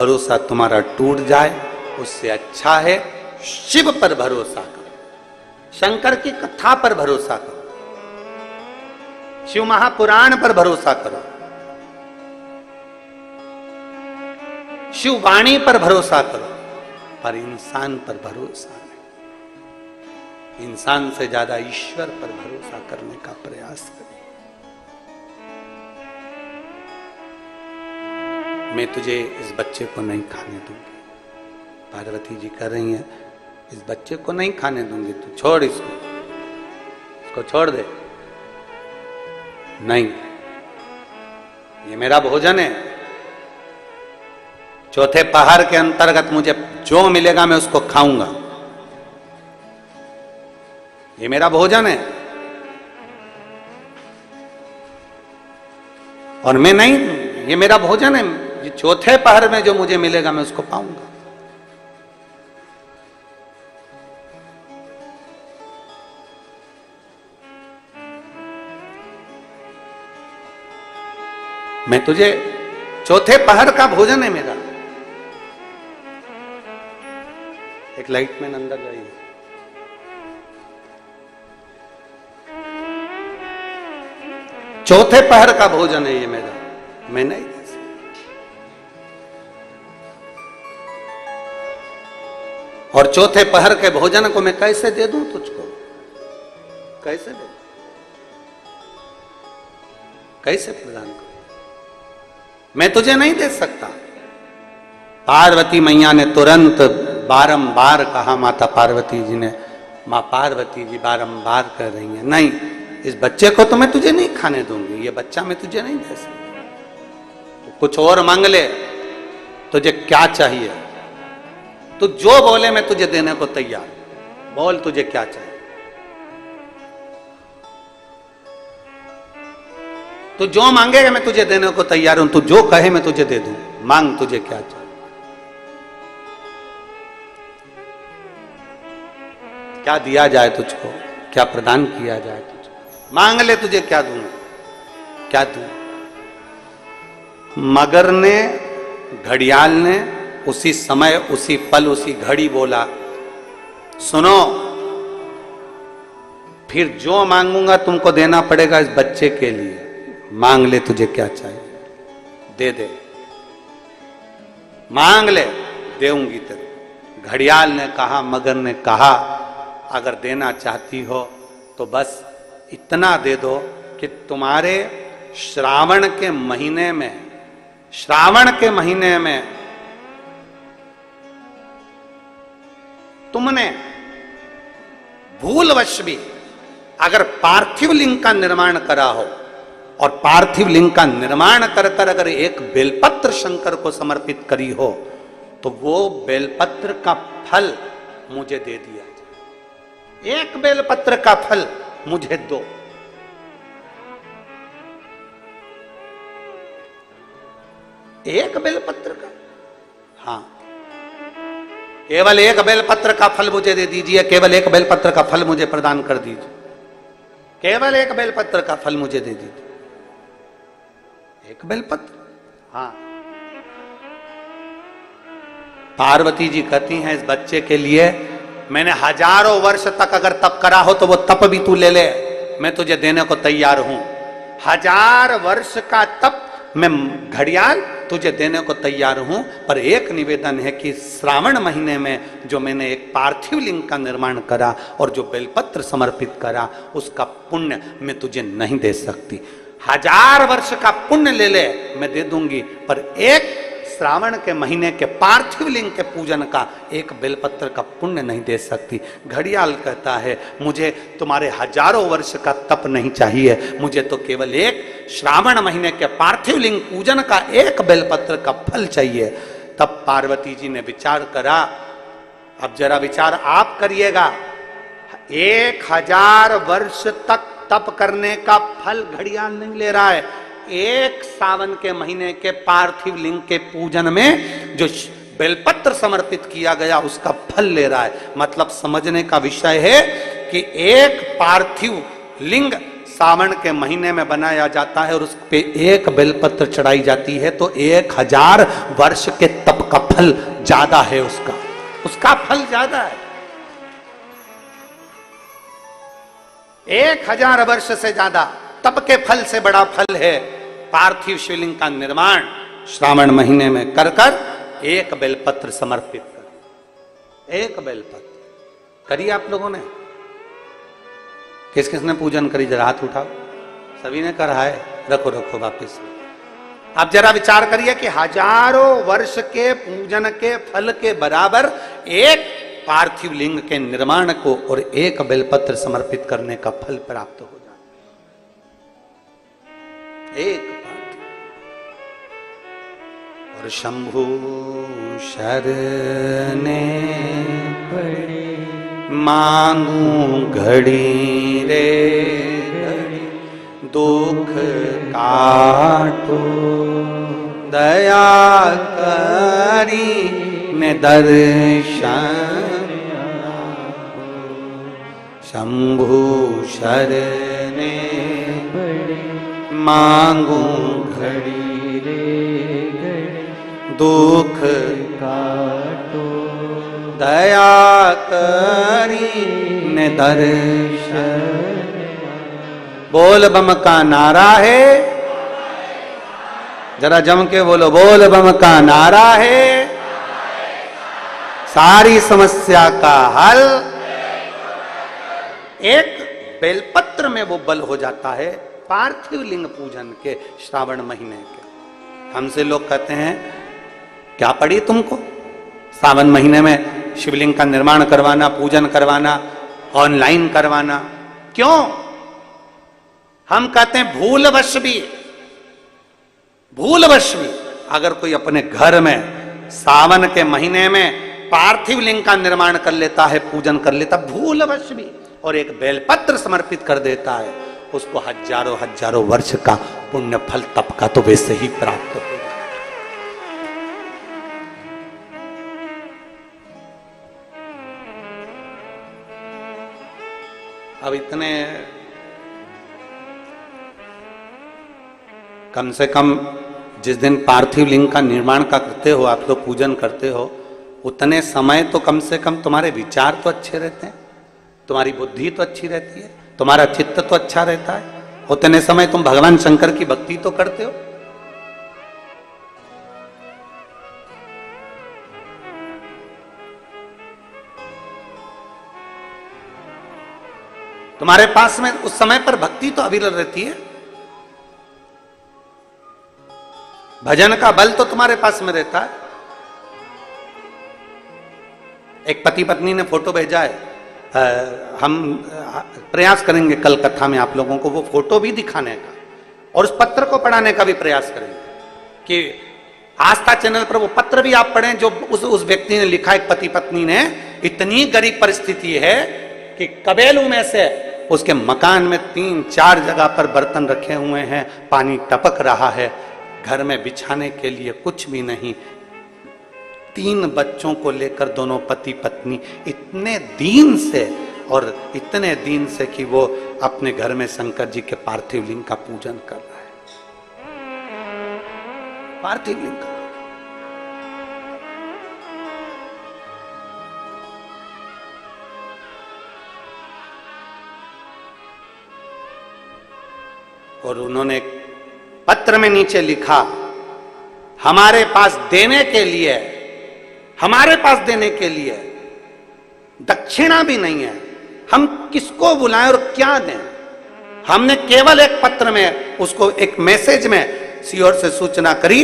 भरोसा तुम्हारा टूट जाए उससे अच्छा है शिव पर भरोसा करो, शंकर की कथा पर भरोसा करो, शिव महापुराण पर भरोसा करो, शिव वाणी पर भरोसा करो, पर इंसान पर भरोसा नहीं। इंसान से ज्यादा ईश्वर पर भरोसा करने का प्रयास करो। मैं तुझे इस बच्चे को नहीं खाने दूंगी, पार्वती जी कह रही हैं, इस बच्चे को नहीं खाने दूंगी, तू छोड़ इसको छोड़ दे। नहीं, ये मेरा भोजन है, चौथे पहर के अंतर्गत मुझे जो मिलेगा मैं उसको खाऊंगा, ये मेरा भोजन है। और मैं नहीं, ये मेरा भोजन है, ये चौथे पहर में जो मुझे मिलेगा मैं उसको पाऊंगा। मैं तुझे चौथे पहर का भोजन है मेरा। एक लाइट में अंदर जाइए। चौथे पहर का भोजन है ये मेरा, मैं नहीं दे सकता। और चौथे पहर के भोजन को मैं कैसे दे दूं तुझको? कैसे दे, कैसे प्रदान करूं? मैं तुझे नहीं दे सकता। पार्वती मैया ने तुरंत बारंबार कहा, माता पार्वती जी ने, मां पार्वती जी बारंबार कह रही हैं, नहीं, इस बच्चे को तो मैं तुझे नहीं खाने दूंगी, ये बच्चा मैं तुझे नहीं दे सकती। तो कुछ और मांग ले, तुझे क्या चाहिए? तू जो बोले मैं तुझे देने को तैयार। बोल तुझे क्या चाहिए? तू जो मांगेगा मैं तुझे देने को तैयार हूं, तू जो कहे मैं तुझे दे दूं। मांग, तुझे क्या चाहिए? क्या दिया जाए तुझको, क्या प्रदान किया जाए तुझको? मांग ले, तुझे क्या दूं, क्या दूं? मगर ने, घड़ियाल ने उसी समय, उसी पल, उसी घड़ी बोला, सुनो, फिर जो मांगूंगा तुमको देना पड़ेगा इस बच्चे के लिए। मांग ले, तुझे क्या चाहिए, दे दे, मांग ले, देऊंगी तेरे। घड़ियाल ने कहा, मगर ने कहा, अगर देना चाहती हो तो बस इतना दे दो कि तुम्हारे श्रावण के महीने में, श्रावण के महीने में तुमने भूलवश भी अगर पार्थिव लिंग का निर्माण करा हो, और पार्थिव लिंग का निर्माण कर कर अगर एक बेलपत्र शंकर को समर्पित करी हो, तो वो बेलपत्र का फल मुझे दे दिया जाए। एक बेलपत्र का फल मुझे दो। एक बेलपत्र का, हाँ, केवल एक बेलपत्र का फल मुझे दे दीजिए, केवल एक बेलपत्र का फल मुझे प्रदान कर दीजिए, केवल एक बेलपत्र का फल मुझे दे दीजिए। एक बेलपत्र, हाँ। पार्वती जी कहती हैं, इस बच्चे के लिए मैंने हजारों वर्ष तक अगर तप करा हो तो वो तप भी तू ले ले, मैं तुझे देने को तैयार हूं। 1000 वर्ष का तप मैं घड़ियाल तुझे देने को तैयार हूं, पर एक निवेदन है कि श्रावण महीने में जो मैंने एक पार्थिव लिंग का निर्माण करा और जो बेलपत्र समर्पित करा, उसका पुण्य मैं तुझे नहीं दे सकती। 1000 वर्ष का पुण्य ले ले, मैं दे दूंगी, पर एक श्रावण के महीने के पार्थिव लिंग के पूजन का एक बेलपत्र का पुण्य नहीं दे सकती। घड़ियाल कहता है, मुझे तुम्हारे हजारों वर्ष का तप नहीं चाहिए, मुझे तो केवल एक श्रावण महीने के पार्थिव लिंग पूजन का एक बेलपत्र का फल चाहिए। तब पार्वती जी ने विचार करा, अब जरा विचार आप करिएगा, 1000 वर्ष तक तप करने का फल घड़ियाल नहीं ले रहा है, एक सावन के महीने के पार्थिव लिंग के पूजन में जो बेलपत्र समर्पित किया गया उसका फल ले रहा है। मतलब समझने का विषय है कि एक पार्थिव लिंग सावन के महीने में बनाया जाता है और उस पे एक बेलपत्र चढ़ाई जाती है, तो 1000 वर्ष के तप का फल ज्यादा है, उसका फल ज्यादा है। 1000 वर्ष से ज्यादा तप के फल से बड़ा फल है पार्थिव शिवलिंग का निर्माण श्रावण महीने में कर कर एक बेलपत्र समर्पित कर। एक बेलपत्र करी आप लोगों ने? किस किसने पूजन करी? जरा हाथ उठाओ। सभी ने करा है? रखो रखो वापिस। आप जरा विचार करिए कि हजारों वर्ष के पूजन के फल के बराबर एक पार्थिव लिंग के निर्माण को और एक बेलपत्र समर्पित करने का फल प्राप्त हो जाए। एक पार्थिव। और शंभु शरणे पड़े मांगू घड़ी रे घड़ी, दुख काटो दया करी ने दर्शन। शंभु शरणे मांगू घड़ी रे घड़ी, दुख काटो दया करी ने दर्शन। बोल बम का नारा है, जरा जम के बोलो, बोल बम का नारा है, सारी समस्या का हल एक बेलपत्र में वो बल हो जाता है पार्थिव लिंग पूजन के श्रावण महीने के। हमसे लोग कहते हैं क्या पड़ी तुमको सावन महीने में शिवलिंग का निर्माण करवाना, पूजन करवाना, ऑनलाइन करवाना, क्यों? हम कहते हैं भूलवश भी अगर कोई अपने घर में सावन के महीने में पार्थिव लिंग का निर्माण कर लेता है, पूजन कर लेता, भूलवश भी, और एक बेलपत्र समर्पित कर देता है, उसको हजारों हजारों वर्ष का पुण्य फल तप का तो वैसे ही प्राप्त हो। अब इतने कम से कम जिस दिन पार्थिव लिंग का निर्माण का करते हो आप लोग, पूजन करते हो, उतने समय तो कम से कम तुम्हारे विचार तो अच्छे रहते हैं, तुम्हारी बुद्धि तो अच्छी रहती है, तुम्हारा चित्त तो अच्छा रहता है, उतने समय तुम भगवान शंकर की भक्ति तो करते हो। तुम्हारे पास में उस समय पर भक्ति तो अविरल रहती है, भजन का बल तो तुम्हारे पास में रहता है। एक पति पत्नी ने फोटो भेजा है, हम प्रयास करेंगे कल कथा में आप लोगों को वो फोटो भी दिखाने का और उस पत्र को पढ़ाने का भी प्रयास करेंगे कि आस्था चैनल पर वो पत्र भी आप पढ़ें जो उस व्यक्ति ने लिखा। एक पति पत्नी ने, इतनी गरीब परिस्थिति है कि कबेलू में से उसके मकान में 3-4 जगह पर बर्तन रखे हुए हैं, पानी टपक रहा है, घर में बिछाने के लिए कुछ भी नहीं, 3 बच्चों को लेकर दोनों पति पत्नी इतने दीन से, और इतने दीन से कि वो अपने घर में शंकर जी के पार्थिव लिंग का पूजन कर रहा है। पार्थिव लिंग का और उन्होंने पत्र में नीचे लिखा, हमारे पास देने के लिए, हमारे पास देने के लिए दक्षिणा भी नहीं है, हम किसको बुलाएं और क्या दें। हमने केवल एक पत्र में उसको एक मैसेज में सीओर से सूचना करी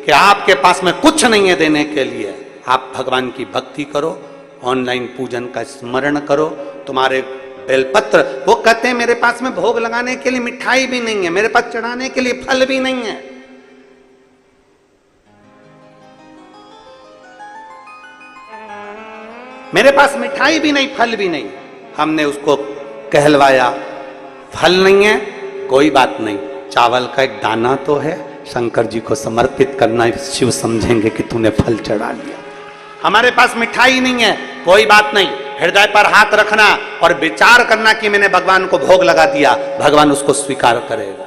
कि आपके पास में कुछ नहीं है देने के लिए, आप भगवान की भक्ति करो, ऑनलाइन पूजन का स्मरण करो, तुम्हारे बेलपत्र, वो कहते हैं मेरे पास में भोग लगाने के लिए मिठाई भी नहीं है, मेरे पास चढ़ाने के लिए फल भी नहीं है। मेरे पास मिठाई भी नहीं, फल भी नहीं। हमने उसको कहलवाया, फल नहीं है कोई बात नहीं, चावल का एक दाना तो है, शंकर जी को समर्पित करना, शिव समझेंगे कि तूने फल चढ़ा लिया। हमारे पास मिठाई नहीं है कोई बात नहीं, हृदय पर हाथ रखना और विचार करना कि मैंने भगवान को भोग लगा दिया, भगवान उसको स्वीकार करेगा।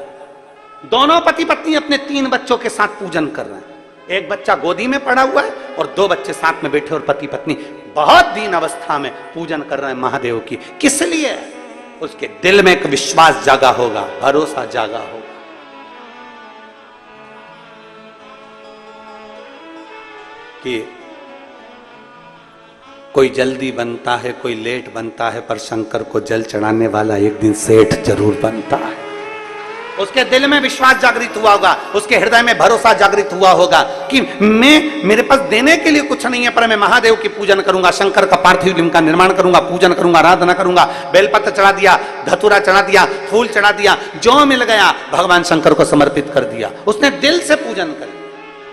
दोनों पति पत्नी अपने 3 बच्चों के साथ पूजन कर रहे हैं। एक बच्चा गोदी में पड़ा हुआ है, और 2 बच्चे साथ में बैठे और पति पत्नी बहुत दीन अवस्था में पूजन कर रहे हैं महादेव की। किस लिए? उसके दिल में एक विश्वास जागा होगा, भरोसा जागा होगा। कि कोई जल्दी बनता है, कोई लेट बनता है, पर शंकर को जल चढ़ाने वाला एक दिन सेठ जरूर बनता है। उसके दिल में विश्वास जागृत हुआ होगा, उसके हृदय में भरोसा जागृत हुआ होगा कि मेरे पास देने के लिए कुछ नहीं है, पर मैं महादेव की पूजन करूंगा, शंकर का पार्थिव लिंग का निर्माण करूंगा, पूजन करूंगा, आराधना करूंगा। बेलपत्र चढ़ा दिया, धतूरा चढ़ा दिया, फूल चढ़ा दिया, जो मिल गया भगवान शंकर को समर्पित कर दिया। उसने दिल से पूजन कर।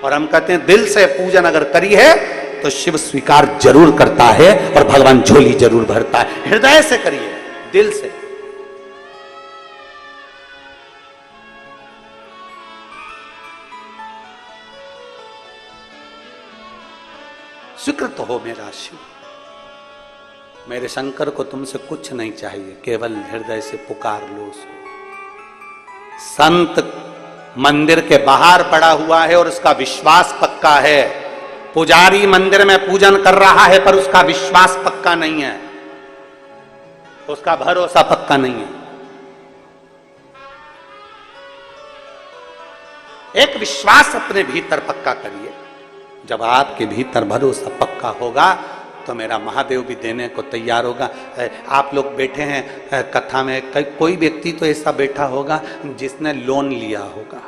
और हम कहते हैं दिल से पूजन अगर करी है तो शिव स्वीकार जरूर करता है और भगवान झोली जरूर भरता है। हृदय से करिए, दिल से। स्वीकृत हो मेरा शिव, मेरे शंकर को तुमसे कुछ नहीं चाहिए, केवल हृदय से पुकार लो। संत मंदिर के बाहर पड़ा हुआ है और उसका विश्वास पक्का है। पुजारी मंदिर में पूजन कर रहा है पर उसका विश्वास पक्का नहीं है, उसका भरोसा पक्का नहीं है। एक विश्वास अपने भीतर पक्का करिए। जब आपके भीतर भरोसा पक्का होगा तो मेरा महादेव भी देने को तैयार होगा। आप लोग बैठे हैं कथा में, कोई व्यक्ति तो ऐसा बैठा होगा जिसने लोन लिया होगा।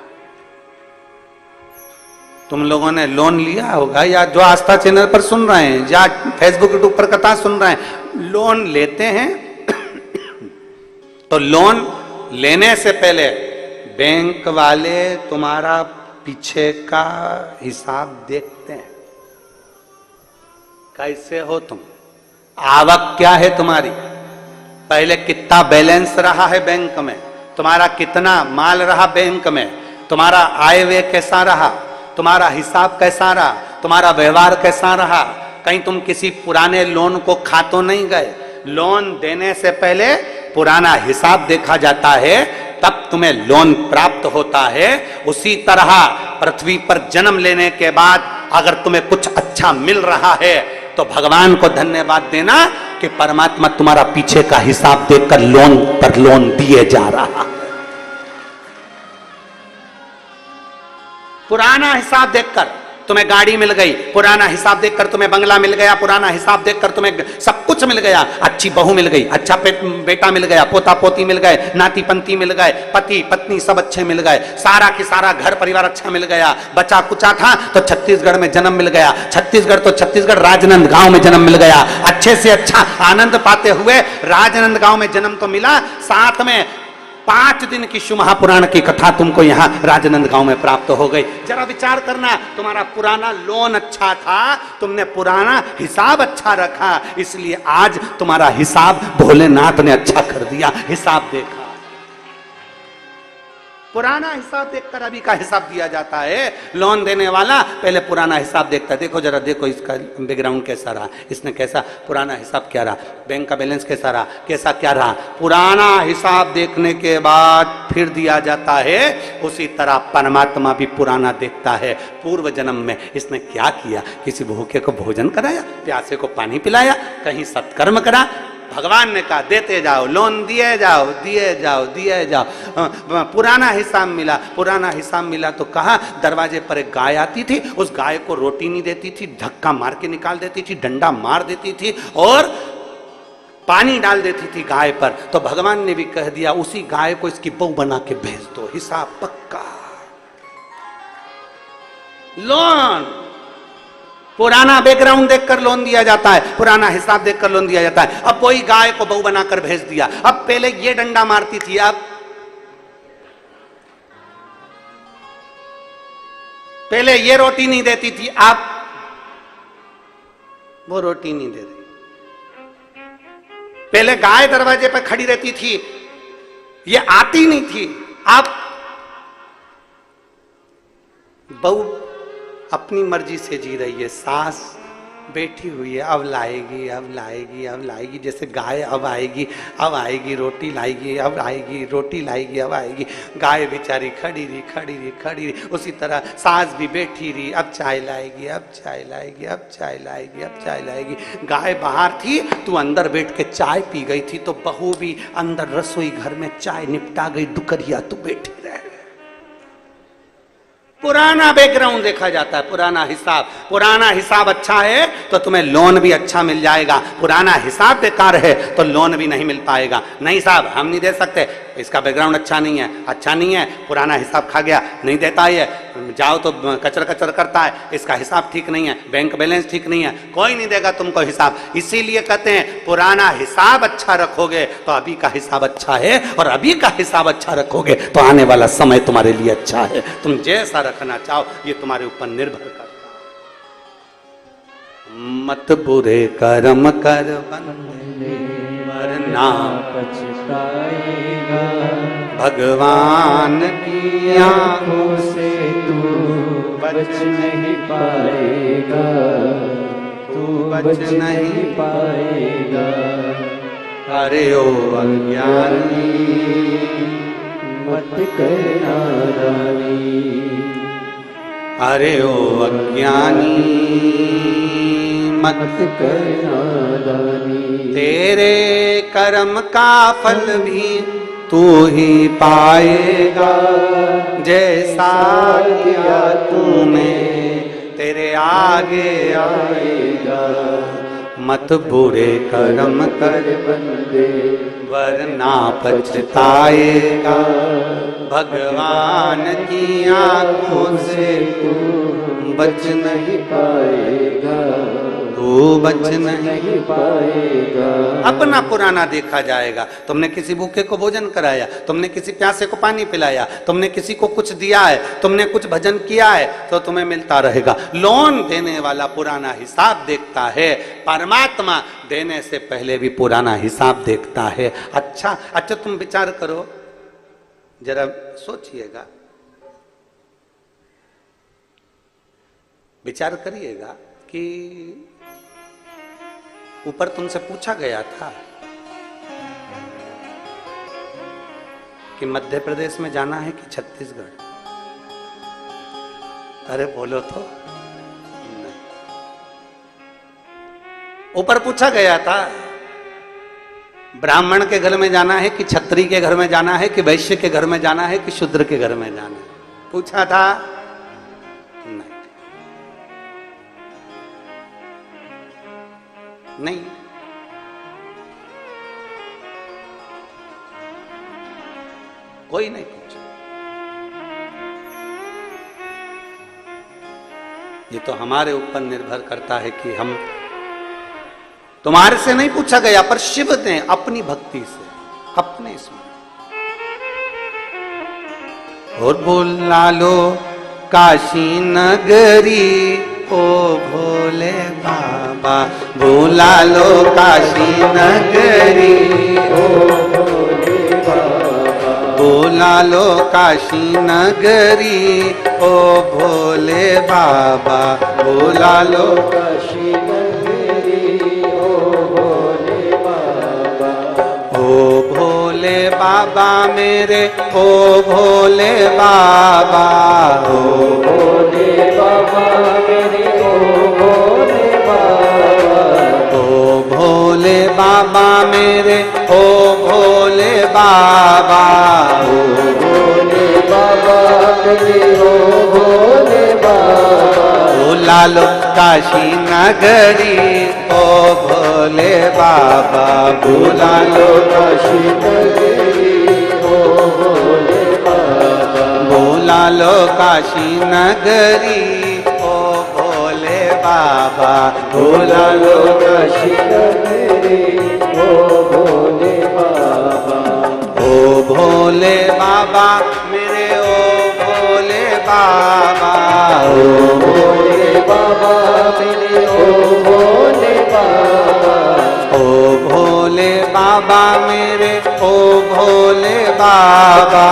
तुम लोगों ने लोन लिया होगा, या जो आस्था चैनल पर सुन रहे हैं या फेसबुक यूट्यूब पर कथा सुन रहे हैं, लोन लेते हैं तो लोन लेने से पहले बैंक वाले तुम्हारा पीछे का हिसाब देखते हैं। कैसे हो तुम, आवक क्या है तुम्हारी, पहले कितना बैलेंस रहा है बैंक में, तुम्हारा कितना माल रहा बैंक में, तुम्हारा आय व्यय कैसा रहा, तुम्हारा हिसाब कैसा रहा, तुम्हारा व्यवहार कैसा रहा। कहीं तुम किसी पुराने लोन को खा तो नहीं गए। लोन देने से पहले पुराना हिसाब देखा जाता है, तब तुम्हें लोन प्राप्त होता है। उसी तरह पृथ्वी पर जन्म लेने के बाद अगर तुम्हें कुछ अच्छा मिल रहा है तो भगवान को धन्यवाद देना कि परमात्मा तुम्हारा पीछे का हिसाब देखकर लोन पर लोन दिए जा रहा। पुराना हिसाब देखकर तुम्हें गाड़ी मिल गई, पुराना हिसाब देखकर तुम्हें बंगला मिल गया, पुराना हिसाब देखकर तुम्हें सब कुछ मिल गया, अच्छी बहू मिल गई, अच्छा बेटा मिल गया, पोता पोती मिल गए, नाती पंती मिल गए, पति पत्नी सब अच्छे मिल गए, सारा की सारा घर परिवार अच्छा मिल गया। बचा कुचा था तो छत्तीसगढ़ में जन्म मिल गया, छत्तीसगढ़ राजनांदगांव में जन्म मिल गया। अच्छे से अच्छा आनंद पाते हुए राजनांदगांव में जन्म तो मिला, साथ में 5 दिन की शिव महापुराण की कथा तुमको यहाँ राजनांदगांव में प्राप्त हो गई। जरा विचार करना, तुम्हारा पुराना लोन अच्छा था, तुमने पुराना हिसाब अच्छा रखा, इसलिए आज तुम्हारा हिसाब भोलेनाथ ने अच्छा कर दिया। हिसाब देखा, पुराना हिसाब देखकर अभी का हिसाब दिया जाता है। लोन देने वाला पहले पुराना हिसाब देखता है। देखो जरा, देखो इसका बैकग्राउंड कैसा रहा, इसने कैसा पुराना हिसाब क्या रहा, बैंक का बैलेंस कैसा रहा, कैसा क्या रहा। पुराना हिसाब देखने के बाद फिर दिया जाता है। उसी तरह परमात्मा भी पुराना देखता है, पूर्व जन्म में इसने क्या किया। किसी भूखे को भोजन कराया, प्यासे को पानी पिलाया, कहीं सत्कर्म करा। भगवान ने कहा देते जाओ, लोन दिए जाओ, दिए जाओ, दिए जाओ। पुराना हिसाब मिला, पुराना हिसाब मिला तो कहा दरवाजे पर एक गाय आती थी, उस गाय को रोटी नहीं देती थी, धक्का मार के निकाल देती थी, डंडा मार देती थी और पानी डाल देती थी गाय पर। तो भगवान ने भी कह दिया उसी गाय को इसकी बहू बना के भेज दो, हिसाब पक्का। लोन पुराना बैकग्राउंड देखकर लोन दिया जाता है, पुराना हिसाब देखकर लोन दिया जाता है। अब वही गाय को बहू बनाकर भेज दिया। अब पहले ये डंडा मारती थी, अब पहले ये रोटी नहीं देती थी, अब वो रोटी नहीं दे रही। पहले गाय दरवाजे पर खड़ी रहती थी, ये आती नहीं थी, अब बहू अपनी मर्जी से जी रही है। सास बैठी हुई है, अब लाएगी, अब लाएगी, अब लाएगी, जैसे गाय अब आएगी, अब आएगी, रोटी लाएगी, अब आएगी, रोटी लाएगी, अब आएगी। गाय बेचारी खड़ी रही, खड़ी रही, खड़ी रही। उसी तरह सास भी बैठी रही, अब चाय लाएगी, अब चाय लाएगी, अब चाय लाएगी, अब चाय लाएगी। गाय बाहर थी, तू अंदर बैठ के चाय पी गई थी, तो बहू भी अंदर रसोई घर में चाय निपटा गई, डुकरिया तू बैठी रह। पुराना बैकग्राउंड देखा जाता है, पुराना हिसाब। पुराना हिसाब अच्छा है तो तुम्हें लोन भी अच्छा मिल जाएगा, पुराना हिसाब बेकार है तो लोन भी नहीं मिल पाएगा। नहीं साहब हम नहीं दे सकते, इसका बैकग्राउंड अच्छा नहीं है, अच्छा नहीं है, पुराना हिसाब खा गया, नहीं देता ये, जाओ तो कचर कचर करता है, इसका हिसाब ठीक नहीं है, बैंक बैलेंस ठीक नहीं है, कोई नहीं देगा तुमको हिसाब। इसीलिए कहते हैं पुराना हिसाब अच्छा रखोगे तो अभी का हिसाब अच्छा है, और अभी का हिसाब अच्छा रखोगे तो आने वाला समय तुम्हारे लिए अच्छा है। तुम जैसा रखना चाहो ये तुम्हारे ऊपर निर्भर करता है। मत बुरे कर्म कर बंदे वरना पछताएगा, भगवान की आंखों से तू बच नहीं पाएगा, तू बच नहीं पाएगा। अरे ओ अज्ञानी मत करना नादानी, अरे ओ अज्ञानी मत करना नादानी। तेरे कर्म का फल भी तू ही पाएगा, जैसा किया तूने तेरे आगे आएगा। मत बुरे कर्म कर बंदे वरना पछताएगा, भगवान की आंखों से तू बच नहीं पाएगा, तू बच नहीं पाएगा। अपना पुराना देखा जाएगा। तुमने किसी भूखे को भोजन कराया, तुमने किसी प्यासे को पानी पिलाया, तुमने किसी को कुछ दिया है, तुमने कुछ भजन किया है तो तुम्हें मिलता रहेगा। लोन देने वाला पुराना हिसाब देखता है, परमात्मा देने से पहले भी पुराना हिसाब देखता है। अच्छा तुम विचार करो, जरा सोचिएगा, विचार करिएगा कि ऊपर तुमसे पूछा गया था कि मध्य प्रदेश में जाना है कि छत्तीसगढ़। अरे बोलो तो नहीं। ऊपर पूछा गया था ब्राह्मण के घर में जाना है कि क्षत्रिय के घर में जाना है कि वैश्य के घर में जाना है कि शूद्र के घर में जाना है, पूछा था नहीं। कोई नहीं पूछा। ये तो हमारे ऊपर निर्भर करता है कि हम, तुम्हारे से नहीं पूछा गया पर शिव ने अपनी भक्ति से, अपने इसमें और बोला लो काशी नगरी ओ भोले बाबा, बोला लो काशी नगरी ओ भोले बाबा, बोला लो काशी नगरी ओ भोले बाबा, बोला लो काशी नगरी ओ भोले बाबा। ओ भोले बाबा मेरे ओ भोले बाबा, ओ भोले बाबा मेरे ओ भोले बाबा, ओ भोले बाबा मेरे ओ भोले बाबा, ओ भोले बाबा मेरे ओ भोले बाबा। बोला लो काशी नगरी ओ भोले बाबा, बोला लो काशी नगरी ओ भोले बाबा, बोला लो काशी नगरी ओ भोले बाबा, बोला लो काशी नगरी ओ भोले बाबा। ओ भोले बाबा मेरे ओ भोले बाबा, ओ भोले बाबा मेरे ओ भोले बाबा, ओ भोले बाबा मेरे ओ भोले बाबा,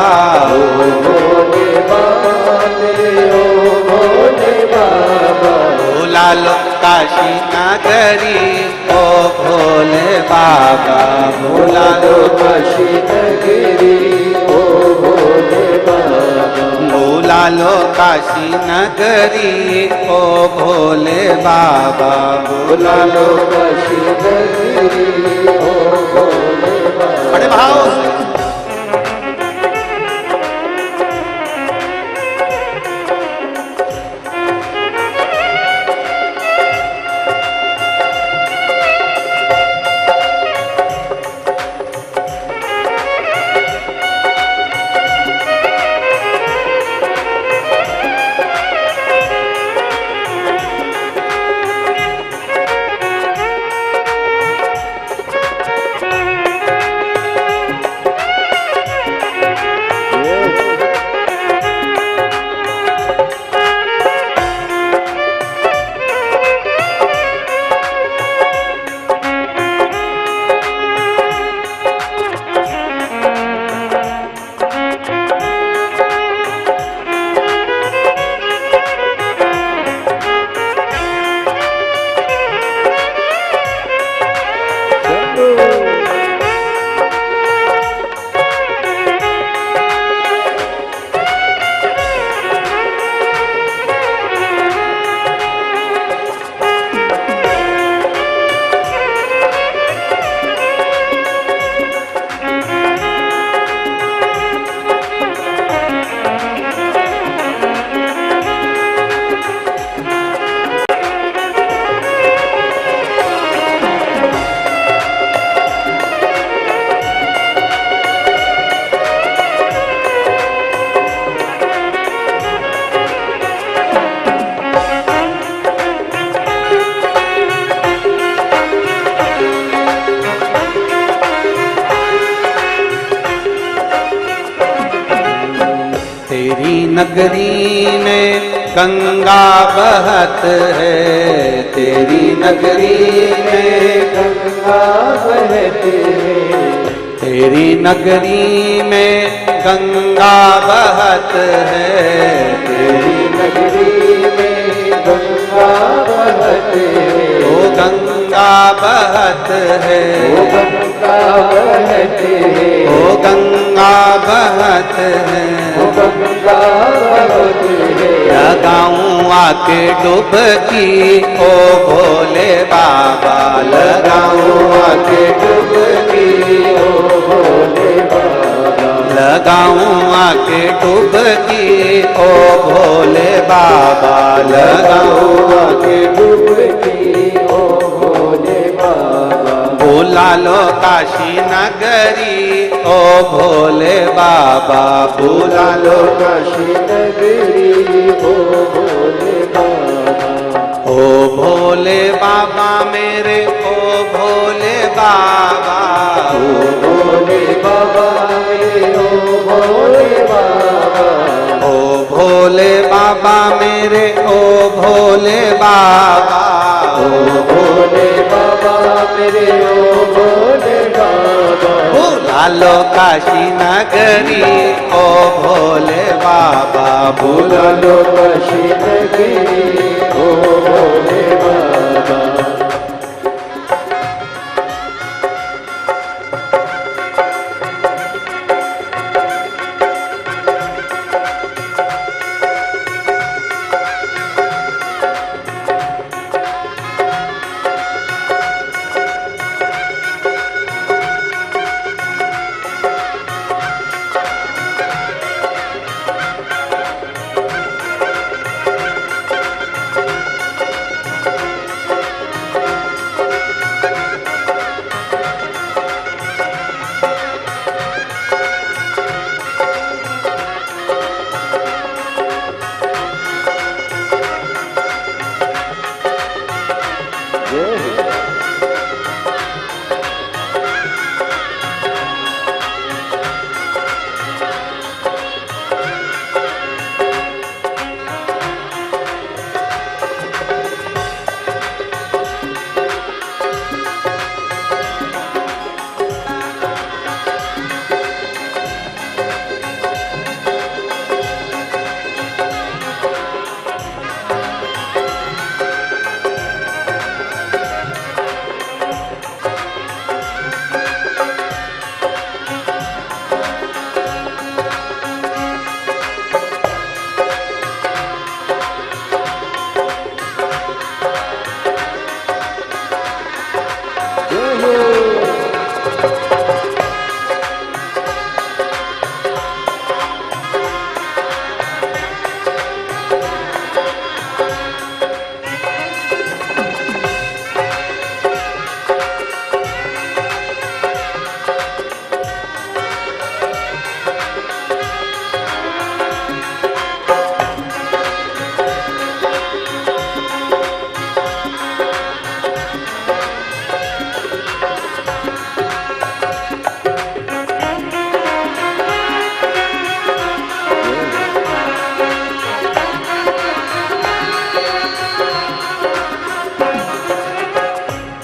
ओ भोले बाबा मेरे ओ भोले बाबा। बोला लो काशी नगरी, ओ भोले बाबा बुला लो काशी नगरी, ओ भोले बाबा बुला लो काशी नगरी, ओ भोले बाबा बुला लो काशी नगरी, ओ भोले बाबा। बड़े भाव से तेरी नगरी में गंगा बहत है, तेरी नगरी में गंगा बहती है, तेरी नगरी में गंगा बहत है, तेरी नगरी में गंगा बहती है, ओ गंगा बहत है, ओ गंगा बहती है, ओ गंगा बहत है, ओ गंगा बहती है। लगाऊं आके डुबकी, ओ भोले बाबा लगाऊं आके डुबकी, ओ भोले बाबा लगाऊं आके डुबकी, ओ भोले बाबा लगाऊं आके डुबकी, ओ भोले बाबा बुला लो काशी नगरी, ओ भोले बाबा बुला लो काशी नगरी, ओ भोले बाबा ओ भोले बाबा मेरे, ओ भोले बाबा ओ भोले बाबा मेरे, ओ भोले बाबा ओ भोले बाबा मेरे, ओ भोले बाबा ओ भोले बाबा मेरे, ओ भोले बाबा बुला लो काशी नगरी, ओ भोले बाबा बुला लो काशी नगरी, ओ भोले बाबा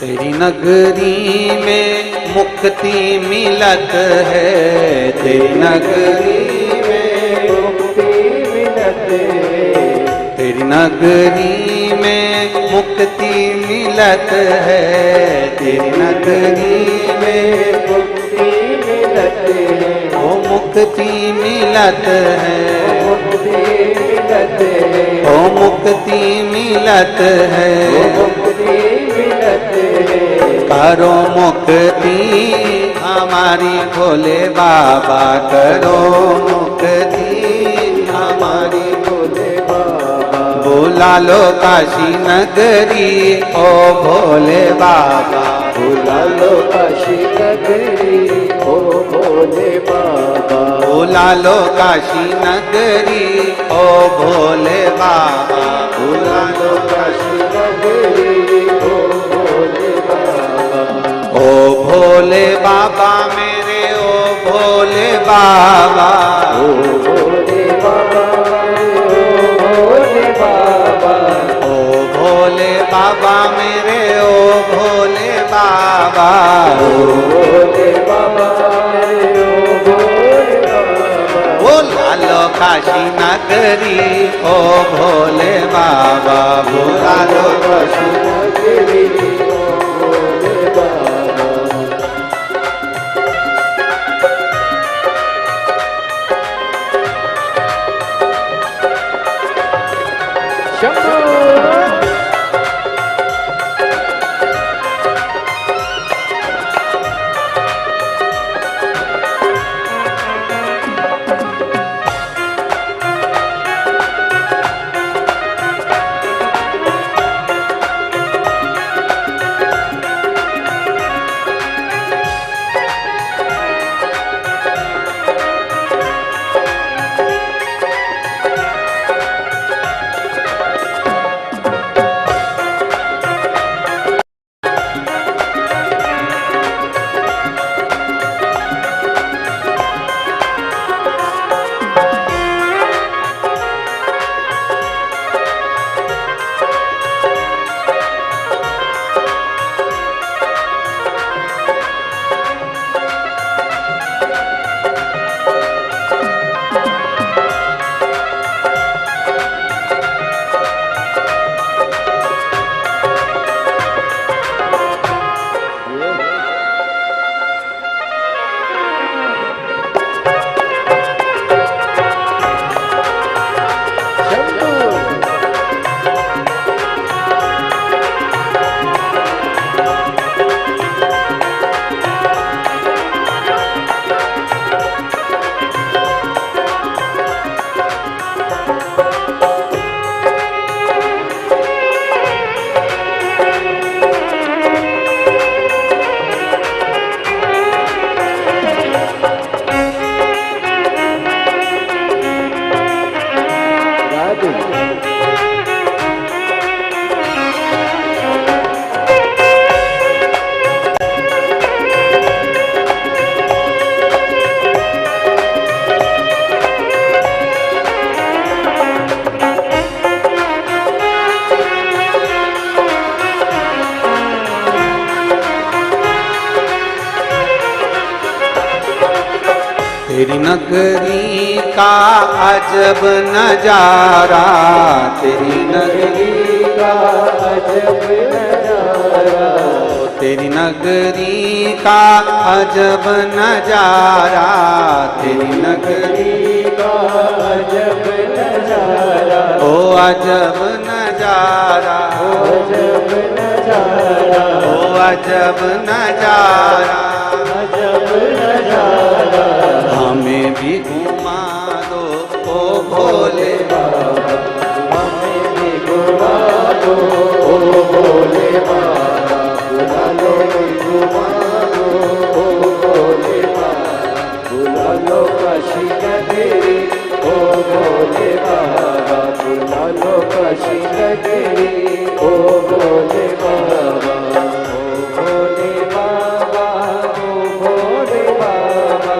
तेरी नगरी में मुक्ति मिलत है, तेरी नगरी में मुक्ति मिलत है, तेरी नगरी में मुक्ति मिलत है, तेरी नगरी में मुक्ति मिलत है, ओ मुक्ति मिलत है, मुक्ति मिलत है, ओ मुक्ति मिलत है, मुक्ति मिलत है। करो मुक्ति हमारी भोले बाबा, करो मुक्ति हमारी भोले बाबा, बुला लो काशी नगरी ओ भोले बाबा, बुला लो काशी नगरी ओ भोले बाबा, बुला लो काशी नगरी ओ भोले बाबा, बुला लो काशी नगरी ओ भोले बाबा, ओ भोले बाबा मेरे ओ भोले बाबा, ओ भोले बाबा, ओ भोले बाबा, ओ भोले बाबा मेरे ओ भोले बाबा, ओ भोले बाबा, ओ भोले बाबा, बुला लो काशी नगरी ओ भोले बाबा, बुला लो काशी नगरी ओ भोले बाबा। शंभू तेरी नगरी का अजब नजारा, तेरी नगरी का अजब नजारा, तेरी नगरी का अजब नजारा, तेरी नगरी का अजब नजारा, ओ अजब नजारा, अजब नजारा, ओ अजब नजारा, अजब नजारा। हमें भी घुमा दो ओ भोले बाबा, हमें भी घुमा दो ओ भोले बाबा, बुला लो घुमा दो ओ भोले बाबा, बुला लो काशी नगरी ओ भोले बाबा, बुला लो काशी नगरी ओ भोले बाबा, ओ भोले बाबा, ओ भोले बाबा,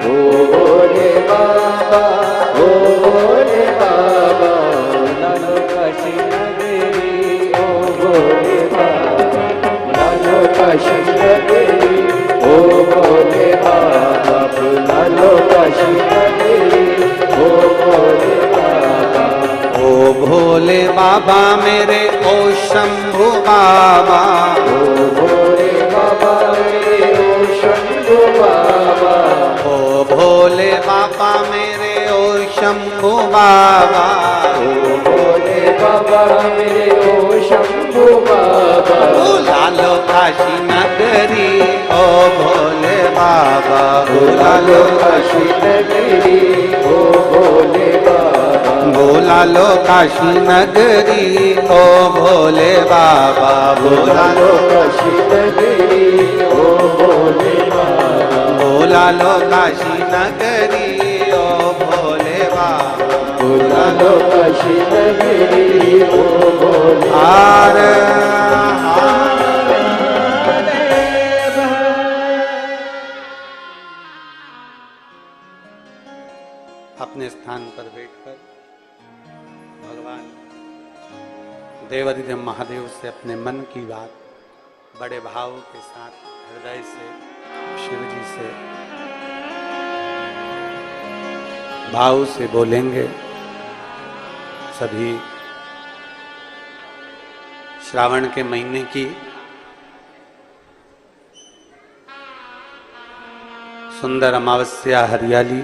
ओ भोले बाबा, ओ भोले बाबा, बुला लो काशी नगरी ओ भोले बाबा, बुला लो बाबा मेरे ओ शंभु बाबा, ओ भोले बाबा मेरे ओ शंभु बाबा, ओ भोले बाबा मेरे ओ शंभु बाबा, ओ भोले बाबा मेरे ओ शंभु बाबा, बुला लो काशी नगरी ओ भोले बाबा, बुला लो काशी नगरी ओ भोले बाबा, बुला लो काशी नगरी ओ भोले बाबा, बुला लो काशी नगरी ओ भोले बाबा, बुला लो काशी नगरी ओ भोले बाबा, बुला लो काशी नगरी ओ भोले हार अपने स्थान पर बैठकर भगवान देवाधिदेव महादेव से अपने मन की बात बड़े भाव के साथ हृदय से शिव जी से भाव से बोलेंगे। सभी श्रावण के महीने की सुंदर अमावस्या हरियाली,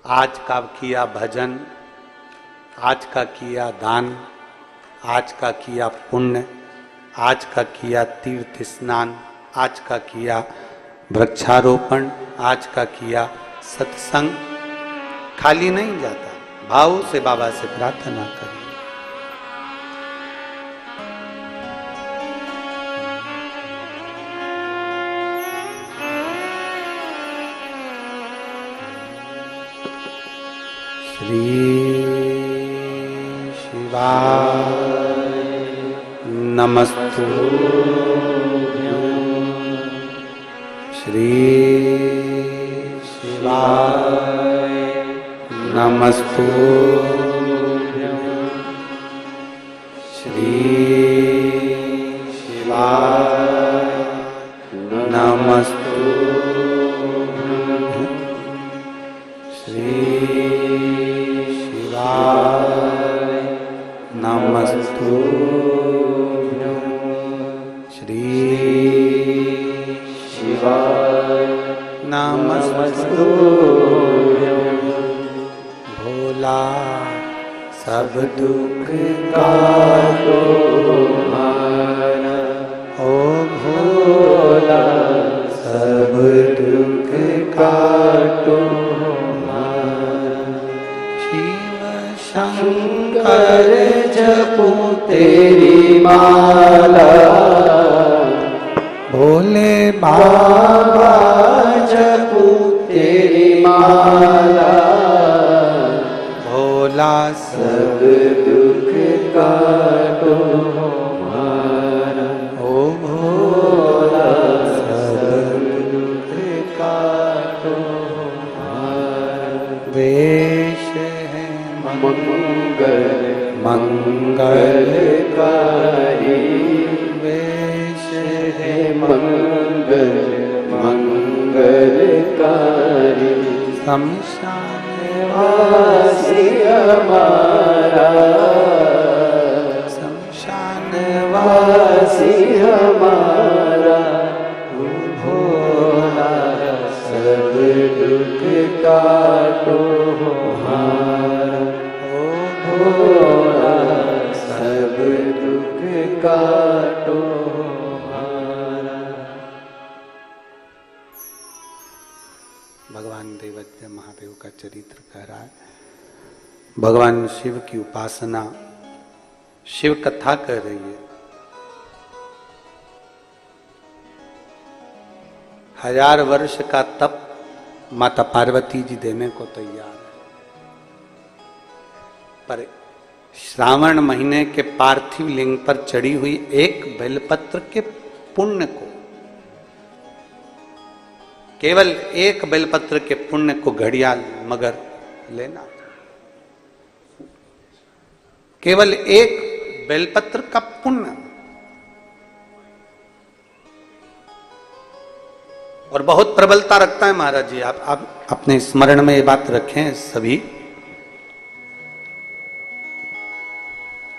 आज का किया भजन, आज का किया दान, आज का किया पुण्य, आज का किया तीर्थ स्नान, आज का किया वृक्षारोपण, आज का किया सत्संग खाली नहीं जाता। भाव से बाबा से प्रार्थना करें। श्री शिवाय नमस्तुभ्यं, श्री शिवाय नमस्तुभ्यं, श्री शिवाय नमस्तुभ्यं, श्री शिवाय नमस्तुभ्यं, श्री शिवाय नमस्तुभ्यं। भोला सब दुख काटो हमारा, ओ भोला सब दुख काटो हमारा। शिव शंकर जपूं तेरी माला, भोले बाबा जपूं तेरी माला, भोला सब दुख काटो हमारा, ओ भोला सब दुख काटो हमारा। वेश है मंगल मंगलकारी, वेश है मंगल मंगलकारी। शमशान वासी हमारा, शमशान वासी हमारा, भोला सब दुख काटो हमारा, ओ भोला सब दुख काटो हमारा। भगवान देवाधिदेव महादेव का चरित्र कह रहा है। भगवान शिव की उपासना, शिव कथा कर रही है। 1000 वर्ष का तप माता पार्वती जी देने को तैयार है, पर श्रावण महीने के पार्थिव लिंग पर चढ़ी हुई एक बेलपत्र के पुण्य को, केवल एक बेलपत्र के पुण्य को घड़ियाल मगर लेना, केवल एक बेलपत्र का पुण्य। और बहुत प्रबलता रखता है महाराज जी। आप अपने स्मरण में ये बात रखें सभी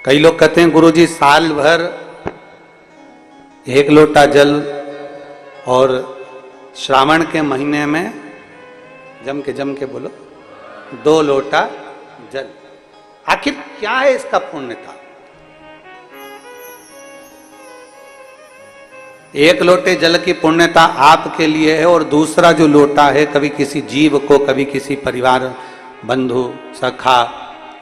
कई लोग कहते हैं गुरुजी साल भर 1 लोटा जल और श्रावण के महीने में जम के बोलो 2 लोटा जल। आखिर क्या है इसका पुण्यता? 1 लोटे जल की पुण्यता आपके लिए है, और दूसरा जो लोटा है कभी किसी जीव को, कभी किसी परिवार बंधु सखा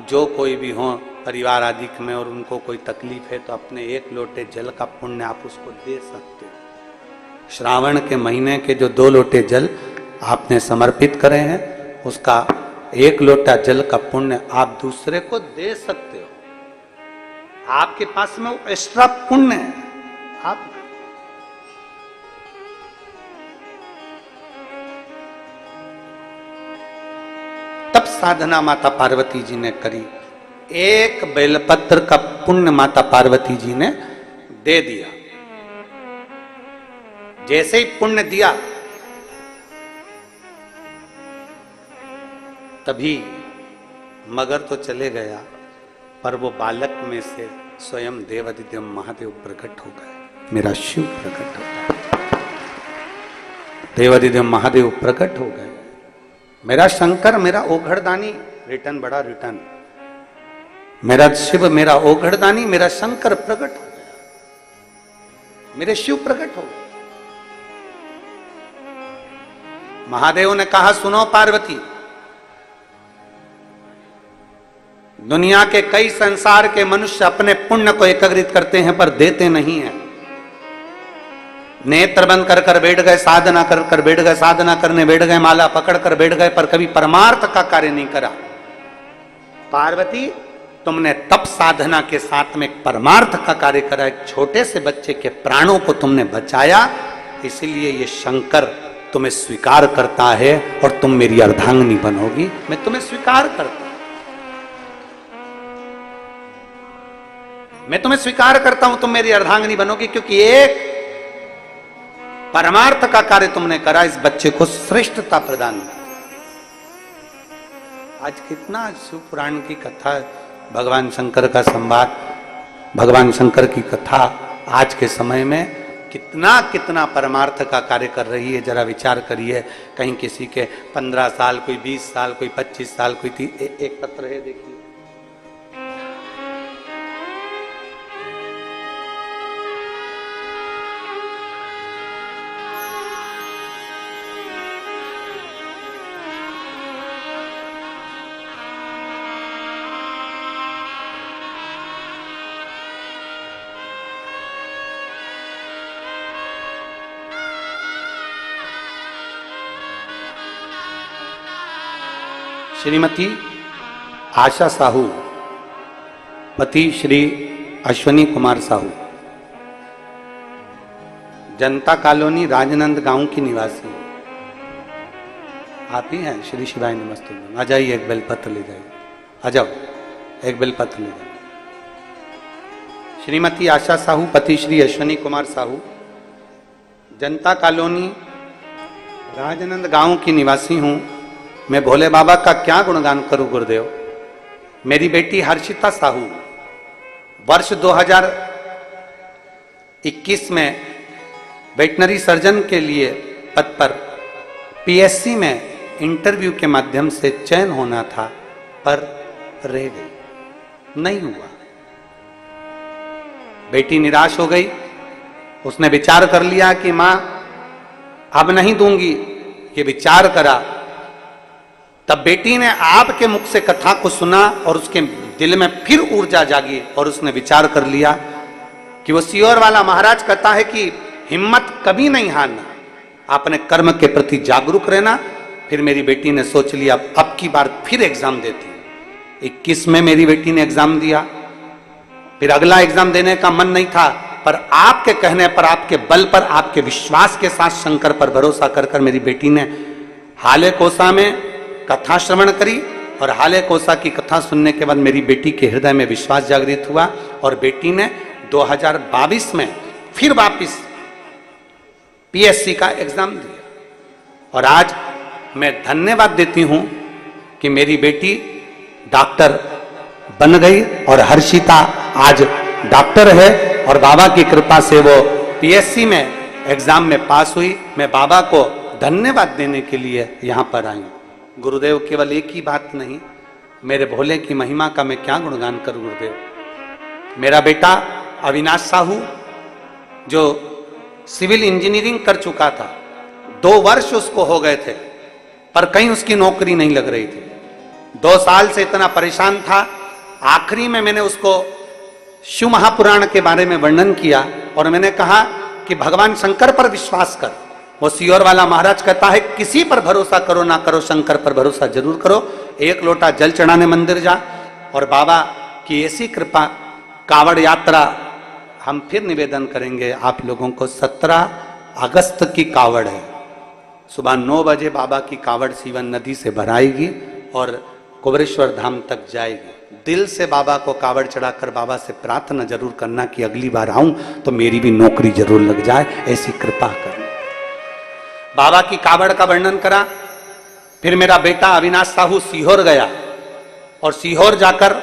जो कोई भी हो परिवार आदि में, और उनको कोई तकलीफ है तो अपने 1 लोटे जल का पुण्य आप उसको दे सकते हो। श्रावण के महीने के जो 2 लोटे जल आपने समर्पित करे हैं, उसका 1 लोटा जल का पुण्य आप दूसरे को दे सकते हो। आपके पास में वो एक्स्ट्रा पुण्य है। आप तब साधना माता पार्वती जी ने करी। 1 बेलपत्र का पुण्य माता पार्वती जी ने दे दिया। जैसे ही पुण्य दिया तभी मगर तो चले गया, पर वो बालक में से स्वयं देवादिदेव महादेव प्रकट हो गए। मेरा शिव प्रकट हो गया, देवादिदेव महादेव प्रकट हो गए। मेरा शंकर, मेरा ओघड़दानी, रिटर्न बड़ा रिटर्न, मेरा शिव, मेरा ओघड़दानी, मेरा शंकर प्रकट हो गया, मेरे शिव प्रकट हो गए। महादेव ने कहा सुनो पार्वती, दुनिया के कई संसार के मनुष्य अपने पुण्य को एकत्रित करते हैं पर देते नहीं हैं। नेत्र बंद कर कर बैठ गए, साधना कर कर बैठ गए, साधना करने बैठ गए, माला पकड़ कर बैठ गए, पर कभी परमार्थ का कार्य नहीं करा। पार्वती, तुमने तप साधना के साथ में एक परमार्थ का कार्य करा, एक छोटे से बच्चे के प्राणों को तुमने बचाया, इसलिए ये शंकर तुम्हें स्वीकार करता है और तुम मेरी अर्धांगिनी बनोगी। मैं तुम्हें स्वीकार करता हूं, मैं तुम्हें स्वीकार करता हूं, तुम मेरी अर्धांगिनी बनोगी, क्योंकि एक परमार्थ का कार्य तुमने करा, इस बच्चे को श्रेष्ठता प्रदान की। आज कितना शिव पुराण की कथा, भगवान शंकर का संवाद, भगवान शंकर की कथा आज के समय में कितना कितना परमार्थ का कार्य कर रही है। जरा विचार करिए, कहीं किसी के 15 साल, कोई 20 साल, कोई 25 साल, कोई एक पत्र है, देखिए श्रीमती आशा साहू, पति श्री अश्वनी कुमार साहू, जनता कॉलोनी राजनंद गांव की निवासी। आप ही हैं? श्री शिवाय नमस्ते। आ जाइए, एक बेलपत्र ले जाइए, आ जाओ, एक बेलपत्र ले जाइए। श्रीमती आशा साहू, पति श्री अश्वनी कुमार साहू, जनता कॉलोनी राजनंद गांव की निवासी हूं। मैं भोले बाबा का क्या गुणगान करूं गुरुदेव। मेरी बेटी हर्षिता साहू वर्ष 2021 में वेटनरी सर्जन के लिए पद पर पीएससी में इंटरव्यू के माध्यम से चयन होना था, पर रह गई, नहीं हुआ। बेटी निराश हो गई। उसने विचार कर लिया कि मां अब नहीं दूंगी, ये विचार करा। तब बेटी ने आपके मुख से कथा को सुना और उसके दिल में फिर ऊर्जा जागी और उसने विचार कर लिया कि वो सियोर वाला महाराज कहता है कि हिम्मत कभी नहीं हारना, अपने कर्म के प्रति जागरूक रहना। फिर मेरी बेटी ने सोच लिया अब की बार फिर एग्जाम देती। 21 में मेरी बेटी ने एग्जाम दिया। फिर अगला एग्जाम देने का मन नहीं था, पर आपके कहने पर, आपके बल पर, आपके विश्वास के साथ शंकर पर भरोसा कर कर मेरी बेटी ने हाले कोसा में कथा श्रवण करी। और हाले कोसा की कथा सुनने के बाद मेरी बेटी के हृदय में विश्वास जागृत हुआ और बेटी ने 2022 में फिर वापिस पीएससी का एग्जाम दिया। और आज मैं धन्यवाद देती हूं कि मेरी बेटी डॉक्टर बन गई और हर्षिता आज डॉक्टर है और बाबा की कृपा से वो पीएससी में एग्जाम में पास हुई। मैं बाबा को धन्यवाद देने के लिए यहाँ पर आई हूँ। गुरुदेव केवल एक ही बात नहीं, मेरे भोले की महिमा का मैं क्या गुणगान करूं गुरुदेव। मेरा बेटा अविनाश साहू जो सिविल इंजीनियरिंग कर चुका था, 2 वर्ष उसको हो गए थे पर कहीं उसकी नौकरी नहीं लग रही थी। 2 साल से इतना परेशान था। आखिरी में मैंने उसको शिव महापुराण के बारे में वर्णन किया और मैंने कहा कि भगवान शंकर पर विश्वास कर। वो सीहोर वाला महाराज कहता है किसी पर भरोसा करो ना करो, शंकर पर भरोसा जरूर करो। 1 लोटा जल चढ़ाने मंदिर जा। और बाबा की ऐसी कृपा, कावड़ यात्रा हम फिर निवेदन करेंगे आप लोगों को। 17 अगस्त की कावड़ है, सुबह 9 बजे बाबा की कावड़ सीवन नदी से भराएगी और कुबरेश्वर धाम तक जाएगी। दिल से बाबा को कावड़ चढ़ाकर बाबा से प्रार्थना जरूर करना कि अगली बार आऊं तो मेरी भी नौकरी जरूर लग जाए, ऐसी कृपा करना। बाबा की कावड़ का वर्णन करा। फिर मेरा बेटा अविनाश साहू सीहोर गया और सीहोर जाकर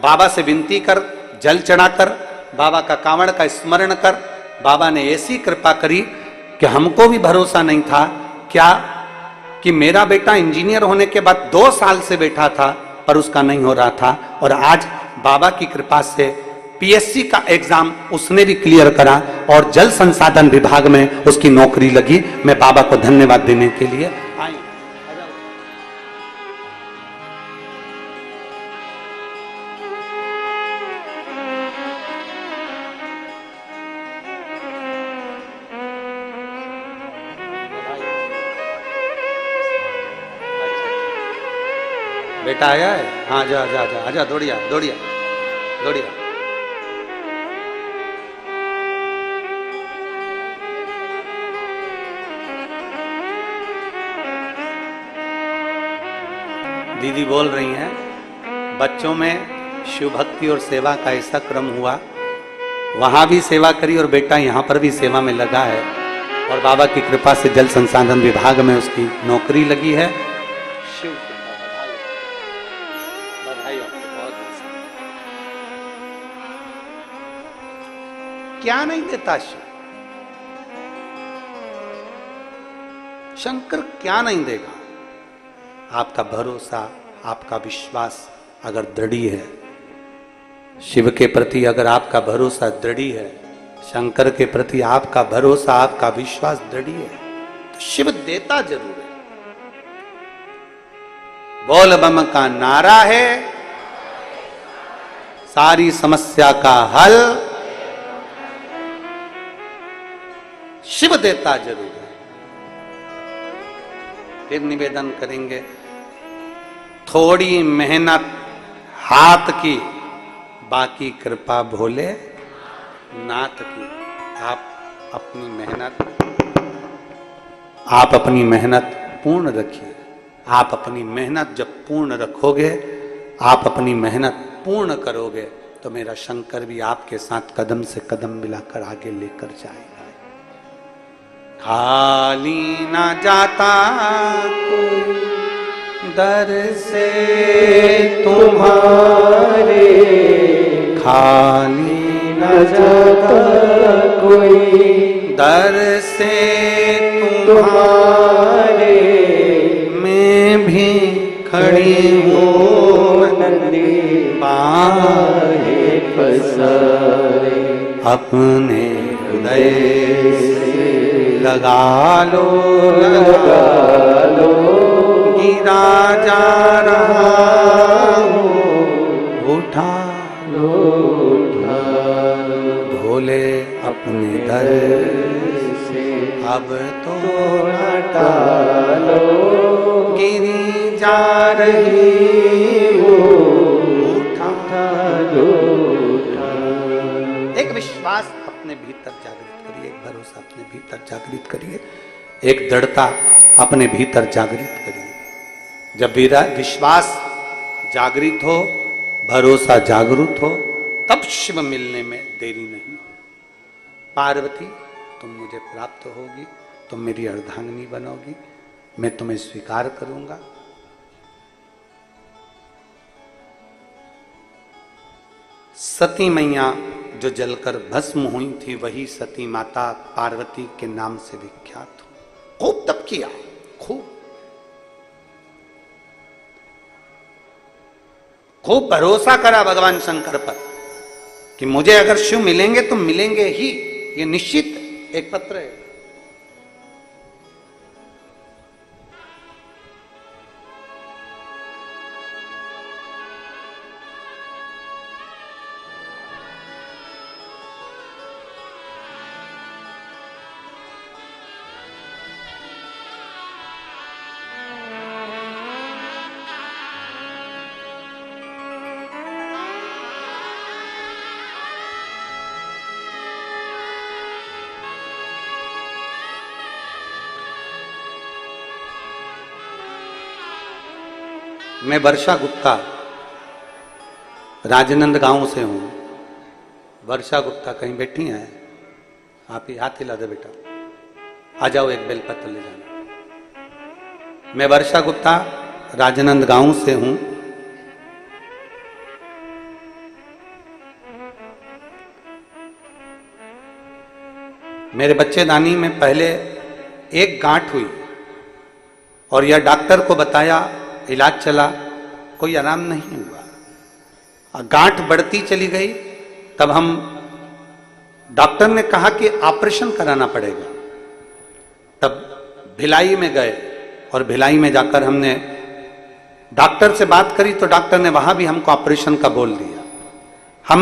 बाबा से विनती कर, जल चढ़ाकर बाबा का कावड़ का स्मरण कर। बाबा ने ऐसी कृपा करी कि हमको भी भरोसा नहीं था क्या कि मेरा बेटा इंजीनियर होने के बाद 2 साल से बैठा था पर उसका नहीं हो रहा था। और आज बाबा की कृपा से पीएससी का एग्जाम उसने भी क्लियर करा और जल संसाधन विभाग में उसकी नौकरी लगी। मैं बाबा को धन्यवाद देने के लिए आई। बेटा आया है? हाँ जा जा जा आजा, दौड़िया दौड़िया दौड़िया। दीदी बोल रही हैं बच्चों में शिव भक्ति और सेवा का ऐसा क्रम हुआ, वहां भी सेवा करी और बेटा यहाँ पर भी सेवा में लगा है और बाबा की कृपा से जल संसाधन विभाग में उसकी नौकरी लगी है। शिव बधाई आपको बहुत बहुत। क्या नहीं देता शिव, शंकर क्या नहीं देगा। आपका भरोसा, आपका विश्वास अगर दृढ़ है, शिव के प्रति अगर आपका भरोसा दृढ़ है, शंकर के प्रति आपका भरोसा, आपका विश्वास दृढ़ है, तो शिव देता जरूर है। बोल बम का नारा है, सारी समस्या का हल शिव देता जरूर है। फिर निवेदन करेंगे, थोड़ी मेहनत हाथ की, बाकी कृपा भोले नाथ की। आप अपनी मेहनत पूर्ण रखिए। आप अपनी मेहनत जब पूर्ण रखोगे, आप अपनी मेहनत पूर्ण करोगे तो मेरा शंकर भी आपके साथ कदम से कदम मिलाकर आगे लेकर जाएगा। खाली ना जाता कोई दर से तुम्हारे, खाली न जाता कोई दर से तुम्हारे, मैं भी खड़ी हूँ नंदी पाए पसारे, अपने हृदय से लगा लो गिरा जा रहा हूँ, उठा लो भोले अपने दर से, अब तो हटा लो गिरी जा रही हूँ, उठा लो। एक विश्वास अपने भीतर जागृत करिए, एक भरोसा अपने भीतर जागृत करिए, एक दृढ़ता अपने भीतर जागृत करिए। जब विश्वास जागृत हो, भरोसा जागृत हो, तब शिव मिलने में देरी नहीं। पार्वती तुम मुझे प्राप्त होगी, तुम मेरी अर्धांगिनी बनोगी, मैं तुम्हें स्वीकार करूंगा। सती मैया जो जलकर भस्म हुई थी वही सती माता पार्वती के नाम से विख्यात हो। खूब तप किया, खूब भरोसा करा भगवान शंकर पर कि मुझे अगर शिव मिलेंगे तो मिलेंगे ही, ये निश्चित एक पत्र है। मैं वर्षा गुप्ता राजनंद गांव से हूं। वर्षा गुप्ता कहीं बैठी हैं? आप ही हाथ हिला दे बेटा, आ जाओ, एक बेलपत्र ले जाना। मैं वर्षा गुप्ता राजनंद गांव से हूं। मेरे बच्चेदानी में पहले एक गांठ हुई और यह डॉक्टर को बताया, इलाज चला, कोई आराम नहीं हुआ। गांठ बढ़ती चली गई। तब हम डॉक्टर ने कहा कि ऑपरेशन कराना पड़ेगा। तब भिलाई में गए और भिलाई में जाकर हमने डॉक्टर से बात करी तो डॉक्टर ने वहां भी हमको ऑपरेशन का बोल दिया। हम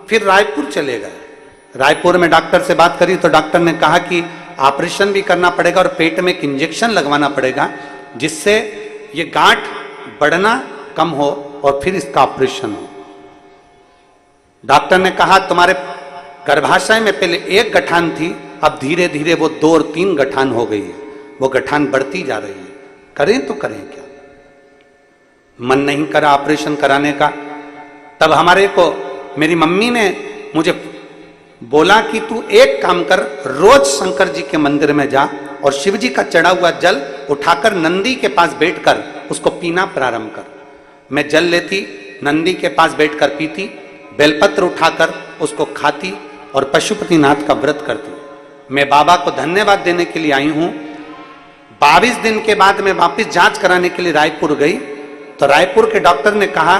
फिर रायपुर चले गए। रायपुर में डॉक्टर से बात करी तो डॉक्टर ने कहा कि ऑपरेशन भी करना पड़ेगा और पेट में एक इंजेक्शन लगवाना पड़ेगा जिससे ये गांठ बढ़ना कम हो और फिर इसका ऑपरेशन हो। डॉक्टर ने कहा तुम्हारे गर्भाशय में पहले एक गठान थी, अब धीरे धीरे वो 2 और 3 गठान हो गई है, वो गठान बढ़ती जा रही है, करें तो करें क्या। मन नहीं करा ऑपरेशन कराने का। तब हमारे को मेरी मम्मी ने मुझे बोला कि तू एक काम कर, रोज शंकर जी के मंदिर में जा और शिव जी का चढ़ा हुआ जल उठाकर नंदी के पास बैठकर उसको पीना प्रारंभ कर। मैं जल लेती, नंदी के पास बैठकर पीती, बेलपत्र उठाकर उसको खाती और पशुपतिनाथ का व्रत करती। मैं बाबा को धन्यवाद देने के लिए आई हूं। 22 दिन के बाद मैं वापस जांच कराने के लिए रायपुर गई तो रायपुर के डॉक्टर ने कहा,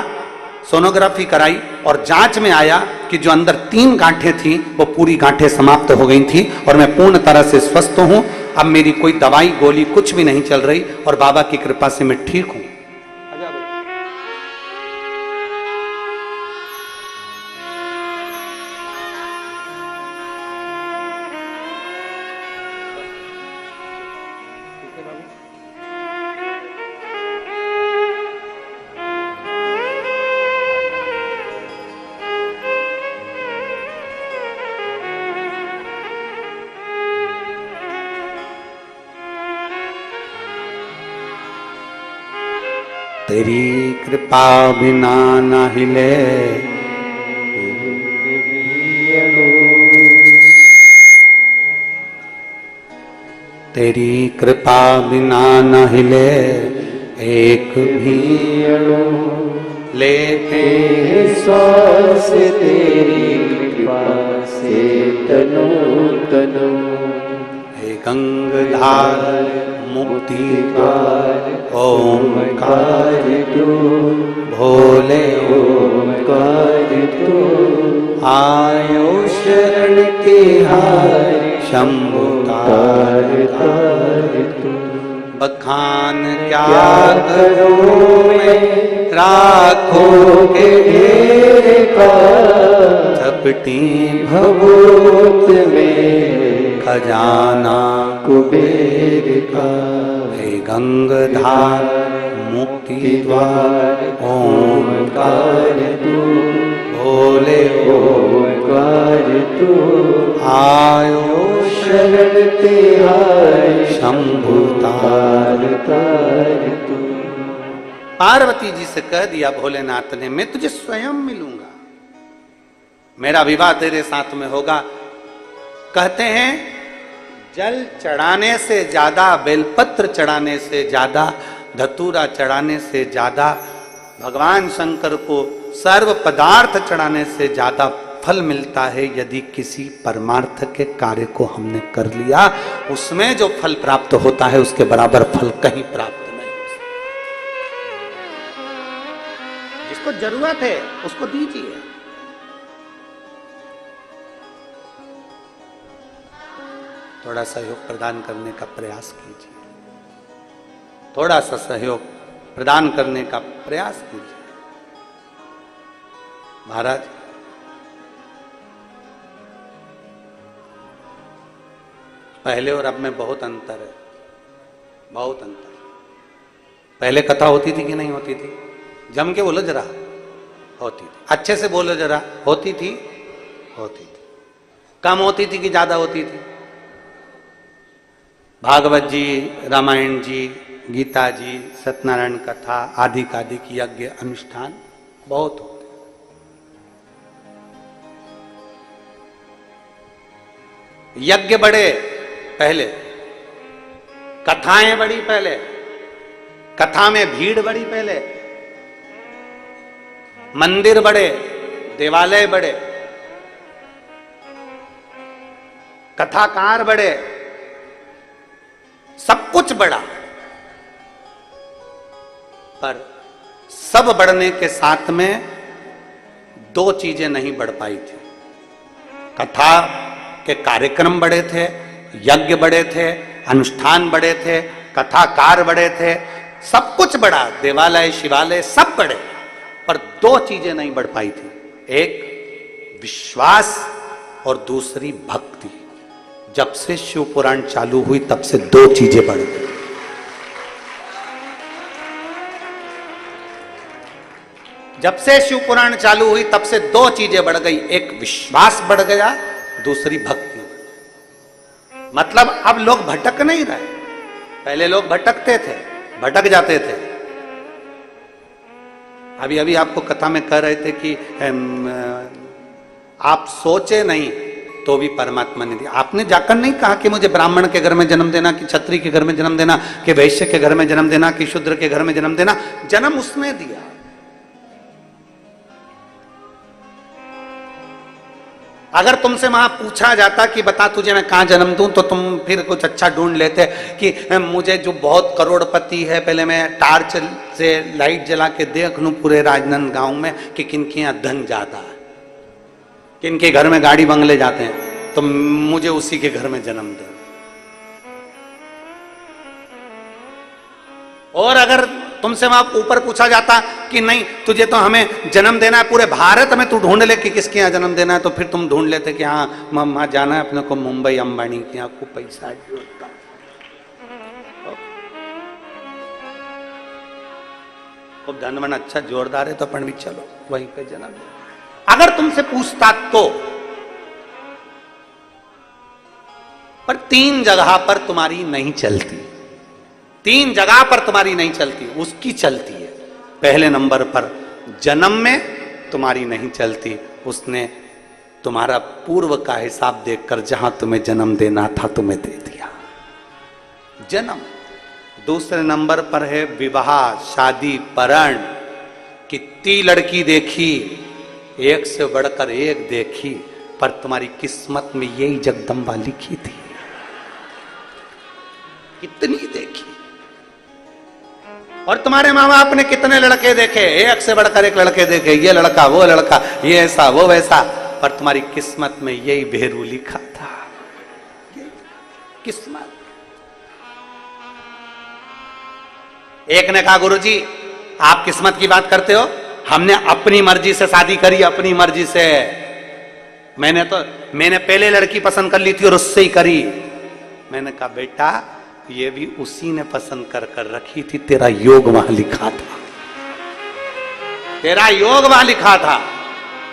सोनोग्राफी कराई और जांच में आया कि जो अंदर 3 गांठें थी वो पूरी गांठें समाप्त हो गई थी और मैं पूर्ण तरह से स्वस्थ हूं। अब मेरी कोई दवाई गोली कुछ भी नहीं चल रही और बाबा की कृपा से मैं ठीक हूं। तेरी कृपा बिना न हिले तेरी कृपा बिना न हिले एक भी अणु, लेते श्वास तेरी कृपा से तनु तनु। हे गंगाधार मुक्ति द्वार ओंकार तू, भोले ओंकार तू। आयो शरण तिहारी शंभु तार तार तू। बखान क्या करूं मैं राखोगे ढेर का, झपटी भभूत में खजाना कुबेर का। हे गंगाधार मुक्ति द्वार ओंकार तू, भोले ओंकार तू। आयो शरण तिहारी शंभु तार तार तू। पार्वती जी से कह दिया भोलेनाथ ने, मैं तुझे स्वयं मिलूंगा, मेरा विवाह तेरे साथ में होगा। कहते हैं जल चढ़ाने से ज्यादा, बेलपत्र चढ़ाने से ज्यादा, धतूरा चढ़ाने से ज्यादा भगवान शंकर को सर्व पदार्थ चढ़ाने से ज्यादा फल मिलता है यदि किसी परमार्थ के कार्य को हमने कर लिया, उसमें जो फल प्राप्त होता है उसके बराबर फल कहीं प्राप्त नहीं हो सकता। जिसको जरूरत है उसको दीजिए। थोड़ा सहयोग प्रदान करने का प्रयास कीजिए, थोड़ा सा सहयोग प्रदान करने का प्रयास कीजिए। महाराज, पहले और अब में बहुत अंतर है, बहुत अंतर। पहले कथा होती थी कि नहीं होती थी? जम के बोलो जरा, होती थी। अच्छे से बोलो जरा, होती थी? होती थी। कम होती थी कि ज्यादा होती थी? भागवत जी, रामायण जी, गीता जी, सत्यनारायण कथा, आदि कादिक यज्ञ अनुष्ठान बहुत होते। यज्ञ बड़े पहले, कथाएं बड़ी पहले, कथा में भीड़ बड़ी पहले, मंदिर बड़े, देवालय बड़े, कथाकार बड़े, सब कुछ बड़ा। पर सब बढ़ने के साथ में दो चीजें नहीं बढ़ पाई थी। कथा के कार्यक्रम बड़े थे, यज्ञ बड़े थे, अनुष्ठान बड़े थे, कथाकार बड़े थे, सब कुछ बड़ा, देवालय शिवालय सब बड़े, पर दो चीजें नहीं बढ़ पाई थी। एक विश्वास और दूसरी भक्ति। जब से शिव पुराण चालू हुई तब से दो चीजें बढ़ गई। जब से शिव पुराण चालू हुई तब से दो चीजें बढ़ गई, एक विश्वास बढ़ गया, दूसरी भक्ति। मतलब अब लोग भटक नहीं रहे। पहले लोग भटकते थे, भटक जाते थे। अभी अभी आपको कथा में कह रहे थे कि आप सोचे नहीं तो भी परमात्मा ने दिया। आपने जाकर नहीं कहा कि मुझे ब्राह्मण के घर में जन्म देना, कि क्षत्रिय के घर में जन्म देना, कि वैश्य के घर में जन्म देना, कि शूद्र के घर में जन्म देना। जन्म उसने दिया। अगर तुमसे वहां पूछा जाता कि बता तुझे मैं कहां जन्म दूं, तो तुम फिर कुछ अच्छा ढूंढ लेते कि मुझे जो बहुत करोड़पति है, पहले मैं टार्च से लाइट जला के देख लूं पूरे राजनांदगांव में कि किनके यहां धन ज्यादा है, किनके घर में गाड़ी बंगले जाते हैं, तो मुझे उसी के घर में जन्म दे। और अगर तुमसे वहां ऊपर पूछा जाता कि नहीं तुझे तो हमें जन्म देना है, पूरे भारत में तू ढूंढ ले कि किसके यहाँ जन्म देना है, तो फिर तुम ढूंढ लेते कि हाँ वहां जाना है अपने को, मुंबई अंबानी के यहाँ को पैसा जोड़ता। खूब धनवन अच्छा जोरदार है तो अपन भी चलो वहीं पे जन्म दे। अगर तुमसे पूछता तो, पर तीन जगह पर तुम्हारी नहीं चलती, तीन जगह पर तुम्हारी नहीं चलती, उसकी चलती है। पहले नंबर पर जन्म में तुम्हारी नहीं चलती, उसने तुम्हारा पूर्व का हिसाब देखकर जहां तुम्हें जन्म देना था तुम्हें दे दिया, जन्म। दूसरे नंबर पर है विवाह, शादी, परण। कितनी लड़की देखी, एक से बढ़कर एक देखी, पर तुम्हारी किस्मत में यही जगदम्बा लिखी थी। कितनी देखी। और तुम्हारे माँ बाप ने कितने लड़के देखे, एक से बढ़कर एक लड़के देखे, ये लड़का वो लड़का, ये ऐसा वो वैसा, पर तुम्हारी किस्मत में यही भेरू लिखा था। किस्मत। एक ने कहा गुरुजी आप किस्मत की बात करते हो, हमने अपनी मर्जी से शादी करी, अपनी मर्जी से। मैंने पहले लड़की पसंद कर ली थी और उससे ही करी। मैंने कहा बेटा ये भी उसी ने पसंद कर कर रखी थी, तेरा योग वहां लिखा था, तेरा योग वहां लिखा था,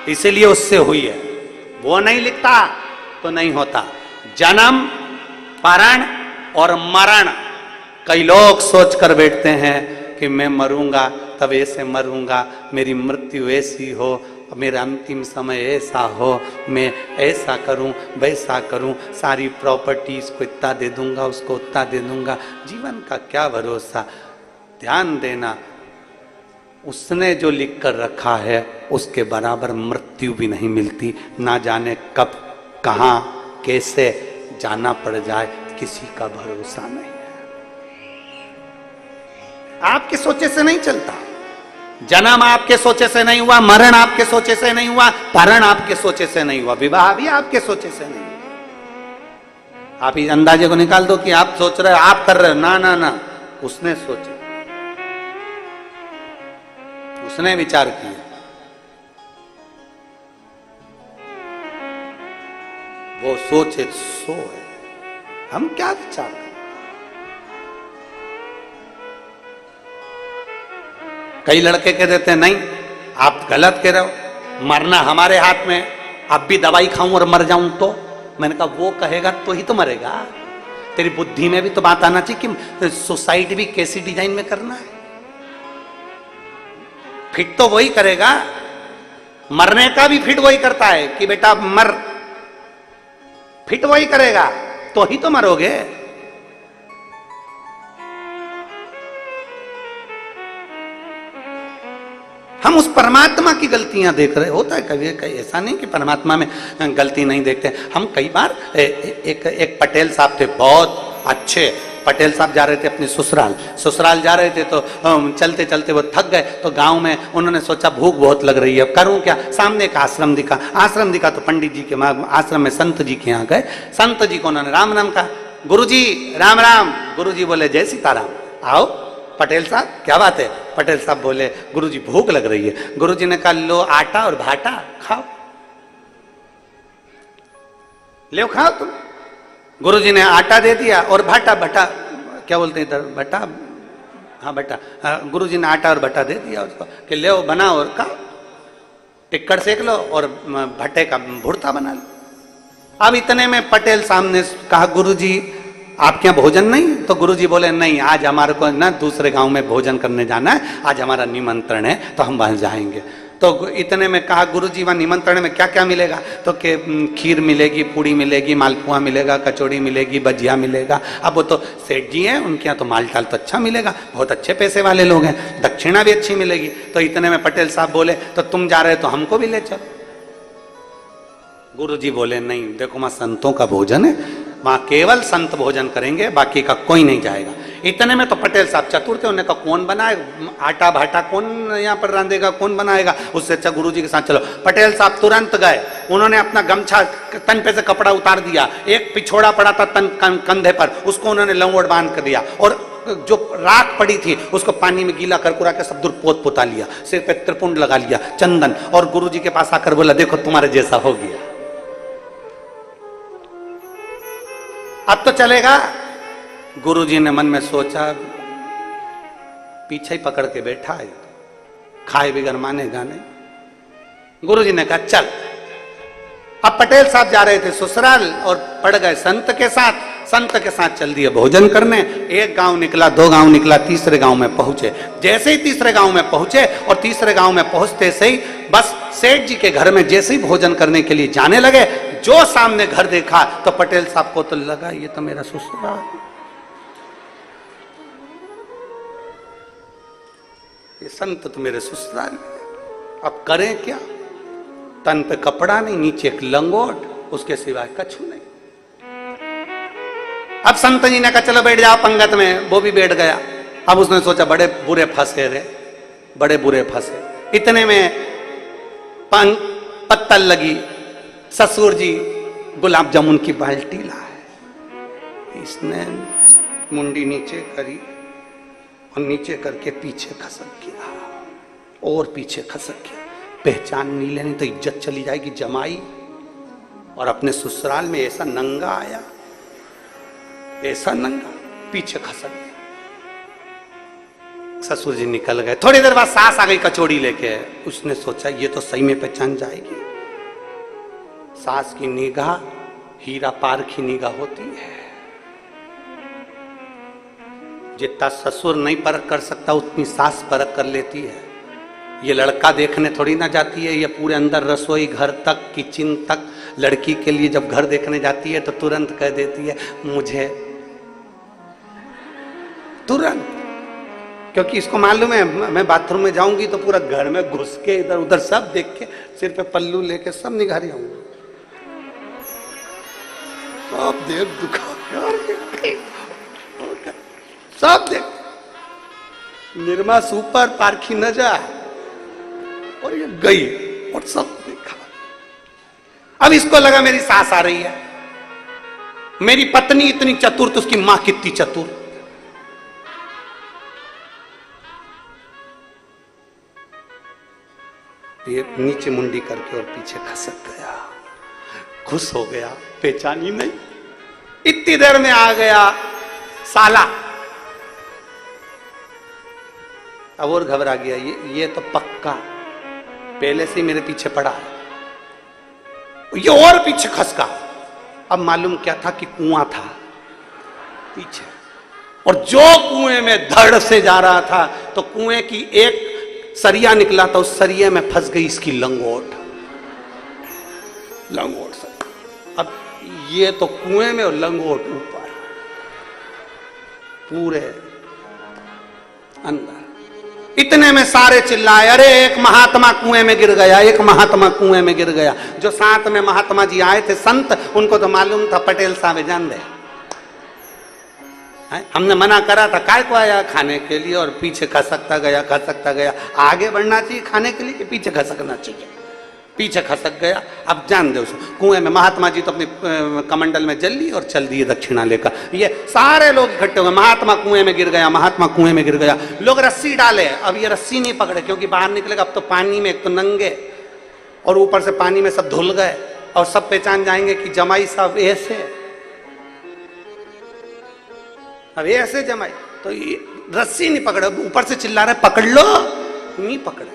इसीलिए उससे हुई है। वो नहीं लिखता तो नहीं होता। जन्म, परण और मरण। कई लोग सोच कर बैठते हैं कि मैं मरूंगा तब ऐसे मरूंगा, मेरी मृत्यु ऐसी हो, मेरा अंतिम समय ऐसा हो, मैं ऐसा करूं वैसा करूं, सारी प्रॉपर्टी इसको इतना दे दूंगा, उसको उतना दे दूंगा। जीवन का क्या भरोसा। ध्यान देना, उसने जो लिख कर रखा है उसके बराबर मृत्यु भी नहीं मिलती। ना जाने कब कहां कैसे जाना पड़ जाए, किसी का भरोसा नहीं है। आपके सोचे से नहीं चलता। जन्म आपके सोचे से नहीं हुआ, मरण आपके सोचे से नहीं हुआ, परण आपके सोचे से नहीं हुआ, विवाह भी आपके सोचे से नहीं हुआ। आप इस अंदाजे को निकाल दो कि आप सोच रहे हो, आप कर रहे हो। ना ना ना, उसने सोचा, उसने विचार किया। वो सोचे सो है, हम क्या विचार करें। कई लड़के कह देते हैं नहीं आप गलत कह रहे हो, मरना हमारे हाथ में, अब भी दवाई खाऊं और मर जाऊं तो। मैंने कहा वो कहेगा तो ही तो मरेगा। तेरी बुद्धि में भी तो बात आना चाहिए कि सुसाइड भी कैसी डिजाइन में करना है। फिट तो वही करेगा, मरने का भी फिट वही करता है कि बेटा मर, फिट वही करेगा तो ही तो मरोगे। हम उस परमात्मा की गलतियां देख रहे होता है। कभी कभी ऐसा नहीं कि परमात्मा में गलती नहीं देखते। हम कई बार एक पटेल साहब थे, बहुत अच्छे पटेल साहब जा रहे थे अपने ससुराल जा रहे थे, तो चलते चलते वो थक गए। तो गांव में उन्होंने सोचा भूख बहुत लग रही है, अब करूं क्या। सामने एक आश्रम दिखा तो पंडित जी के आश्रम में संत जी के यहाँ गए। संत जी को उन्होंने राम राम कहा, गुरु जी राम राम। गुरु जी बोले जय सीताराम। आओ पटेल साहब क्या बात है। पटेल साहब बोले गुरु जी भूख लग रही है। गुरु जी ने कहा लो आटा और भाटा खाओ, ले खाओ तुम। गुरु जी ने आटा दे दिया और भट्टा क्या बोलते हैं इधर, भट्टा, हाँ भट्टा। गुरु जी ने आटा और भट्टा दे दिया उसको कि ले बनाओ और खाओ, टिक्कड़ सेक लो और भट्टे का भुर्ता बना लो। अब इतने में पटेल साहब ने कहा गुरु जी आपके यहाँ भोजन नहीं। तो गुरु जी बोले नहीं, आज हमारे को ना दूसरे गांव में भोजन करने जाना है, आज हमारा निमंत्रण है तो हम वहां जाएंगे। तो इतने में कहा गुरु जी वहां निमंत्रण में क्या क्या मिलेगा। तो कि खीर मिलेगी, पूड़ी मिलेगी, मालपुआ मिलेगा, कचौड़ी मिलेगी, भजिया मिलेगा। अब वो तो सेठ जी हैं, उनके यहाँ तो माल टाल तो अच्छा मिलेगा, बहुत अच्छे पैसे वाले लोग हैं, दक्षिणा भी अच्छी मिलेगी। तो इतने में पटेल साहब बोले तो तुम जा रहे हो तो हमको भी ले चलो। गुरु जी बोले नहीं, देखो वहां संतों का भोजन है, वहां केवल संत भोजन करेंगे, बाकी का कोई नहीं जाएगा। इतने में तो पटेल साहब चतुर थे, उन्होंने कहा कौन बनाए आटा भाटा, कौन यहाँ पर रांधेगा, कौन बनाएगा, उससे अच्छा गुरु जी के साथ चलो। पटेल साहब तुरंत गए, उन्होंने अपना गमछा तन पे से कपड़ा उतार दिया, एक पिछोड़ा पड़ा था तन कंधे पर, उसको उन्होंने लंगोट बांध कर दिया और जो राख पड़ी थी उसको पानी में गीला कर के सब दूर पोत पोता लिया, सिर पे त्रिपुंड लगा लिया, चंदन, और गुरु जी के पास आकर बोला देखो तुम्हारे जैसा हो गया, अब तो चलेगा। गुरुजी ने मन में सोचा पीछे ही पकड़ के बैठा है, खाए बिगर मानेगा नहीं। गुरुजी ने कहा चल। अब पटेल साहब जा रहे थे ससुराल और पड़ गए संत के साथ चल दिए भोजन करने। एक गांव निकला, दो गांव निकला, तीसरे गांव में पहुंचे। जैसे ही तीसरे गांव में पहुंचे और तीसरे गांव में पहुंचते से ही बस सेठ जी के घर में जैसे ही भोजन करने के लिए जाने लगे, जो सामने घर देखा तो पटेल साहब को तो लगा ये तो मेरा ससुराल, ये संत तो मेरे ससुराल। अब करें क्या, तन पे कपड़ा नहीं, नीचे एक लंगोट, उसके सिवाय कछु नहीं। अब संत जी ने कहा चलो बैठ जाओ पंगत में, वो भी बैठ गया। अब उसने सोचा बड़े बुरे फंसे रे, बड़े बुरे फंसे। इतने में पत्तल लगी, ससुर जी गुलाब जामुन की बाल्टी लाए। इसने मुंडी नीचे करी और नीचे करके पीछे खसक गया और पीछे खसक गया। पहचान नहीं लेनी तो इज्जत चली जाएगी जमाई। और अपने ससुराल में ऐसा नंगा आया, ऐसा नंगा, पीछे खसक गया। ससुर जी निकल गए। थोड़ी देर बाद सास आ गई कचौड़ी लेके। उसने सोचा ये तो सही में पहचान जाएगी। सास की निगाह हीरा पारखी निगाह होती है। जितना ससुर नहीं परख कर सकता उतनी सास परख कर लेती है। ये लड़का देखने थोड़ी ना जाती है, ये पूरे अंदर रसोई घर तक, किचन तक। लड़की के लिए जब घर देखने जाती है तो तुरंत कह देती है मुझे, तुरंत। क्योंकि इसको मालूम है मैं बाथरूम में जाऊंगी तो पूरा घर में घुस के इधर उधर सब देख के सिर पे पल्लू लेके सब निगारी आऊंगी। सब देख दुखा सब देख निर्मा सुपर पारखी न जा और ये गई और सब देखा। अब इसको लगा मेरी सास आ रही है, मेरी पत्नी इतनी चतुर तो उसकी मां कितनी चतुर। ये नीचे मुंडी करके और पीछे खसक गया, खुश हो गया, पहचानी नहीं। इतनी देर में आ गया साला, अब और घबरा गया। ये तो पक्का पहले से ही मेरे पीछे पड़ा है, ये और पीछे खसका। अब मालूम क्या था कि कुआं था पीछे, और जो कुएं में धड़ से जा रहा था तो कुएं की एक सरिया निकला था, उस सरिये में फंस गई इसकी लंगोट सर। अब ये तो कुएं में और लंगोट ऊपर पूरे अंदर। इतने में सारे चिल्लाए, अरे एक महात्मा कुएं में गिर गया, एक महात्मा कुएं में गिर गया। जो साथ में महात्मा जी आए थे संत, उनको तो मालूम था पटेल साहब जान दे, हमने मना करा था काय को आया खाने के लिए, और पीछे खसकता गया। आगे बढ़ना चाहिए खाने के लिए कि पीछे खसकना चाहिए? पीछे खसक गया। अब जान दे उसको कुएं में। महात्मा जी तो अपनी कमंडल में जल ली और चल दिए दक्षिणा लेकर। ये सारे लोग इकट्ठे हो गए, महात्मा कुएं में गिर गया, महात्मा कुएं में गिर गया। लोग रस्सी डाले, अब ये रस्सी नहीं पकड़े क्योंकि बाहर निकलेगा। अब तो पानी में एक तो नंगे और ऊपर से पानी में सब धुल गए, और सब पहचान जाएंगे कि जमाई साहब ऐसे, अब ऐसे जमाई। तो ये रस्सी नहीं पकड़े, ऊपर से चिल्ला रहे पकड़ लो, नहीं पकड़े,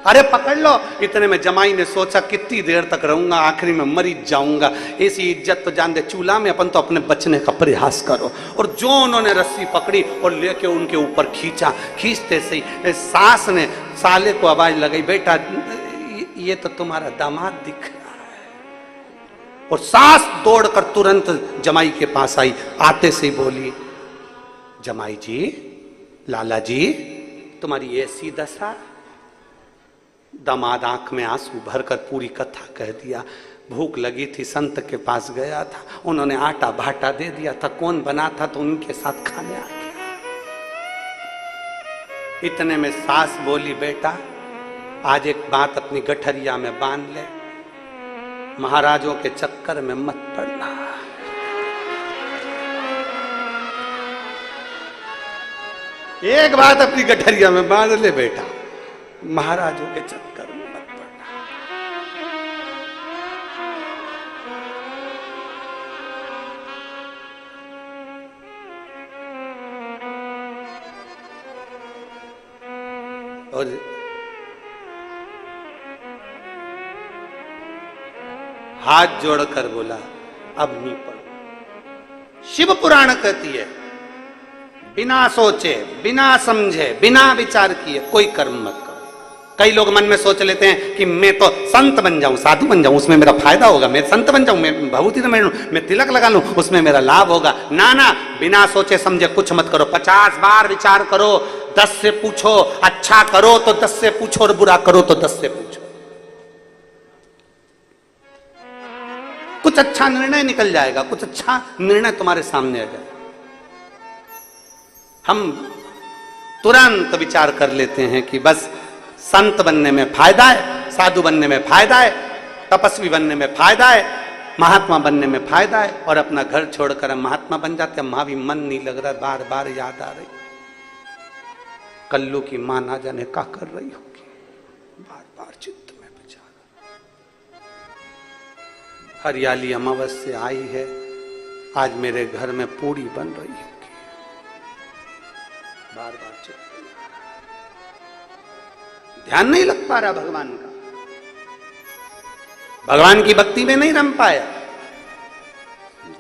अरे पकड़ लो। इतने में जमाई ने सोचा कितनी देर तक रहूंगा, आखिरी में मरी जाऊंगा, ऐसी इज्जत तो जान दे चूल्हा में, अपन तो अपने बचने का प्रयास करो। और जो उन्होंने रस्सी पकड़ी और लेके उनके ऊपर खींचा, खींचते सही सास ने साले को आवाज लगाई, बेटा ये तो तुम्हारा दामाद दिख रहा है। और सास दौड़कर तुरंत जमाई के पास आई, आते से ही बोली, जमाई जी, लाला जी, तुम्हारी ऐसी दशा। दामाद आंख में आंसू भरकर पूरी कथा कह दिया। भूख लगी थी, संत के पास गया था, उन्होंने आटा भाटा दे दिया था, कौन बना था तो उनके साथ खाने आ गया। इतने में सास बोली, बेटा आज एक बात अपनी गठरिया में बांध ले, महाराजों के चक्कर में मत पड़ना। एक बात अपनी गठरिया में बांध ले बेटा, महाराजों के चक्कर में मत पड़ना। और हाथ जोड़कर बोला, अब नहीं पढ़ो। शिव पुराण कहती है, बिना सोचे, बिना समझे, बिना विचार किए कोई कर्म मत करो। कई लोग मन में सोच लेते हैं कि मैं तो संत बन जाऊं, साधु बन जाऊं, उसमें मेरा फायदा होगा, मैं संत बन जाऊं, मैं भभूति तो मैं तिलक लगा लूं, उसमें मेरा लाभ होगा। ना ना, बिना सोचे समझे कुछ मत करो। 50 बार विचार करो, 10 से पूछो। अच्छा करो तो 10 से पूछो, और बुरा करो तो 10 से पूछो। कुछ अच्छा निर्णय निकल जाएगा, कुछ अच्छा निर्णय तुम्हारे सामने आ जाएगा। हम तुरंत विचार कर लेते हैं कि बस संत बनने में फायदा है, साधु बनने में फायदा है, तपस्वी बनने में फायदा है, महात्मा बनने में फायदा है, और अपना घर छोड़कर हम महात्मा बन जाते हैं। वहां भी मन नहीं लग रहा, बार बार याद आ रही कल्लू की मां, ना जाने क्या कर रही होगी, बार बार चित्त में विचार। हरियाली अमावस्या आई है, आज मेरे घर में पूड़ी बन रही होगी, बार बार चित्त। ध्यान नहीं लग पा रहा भगवान का, भगवान की भक्ति में नहीं रम पाया।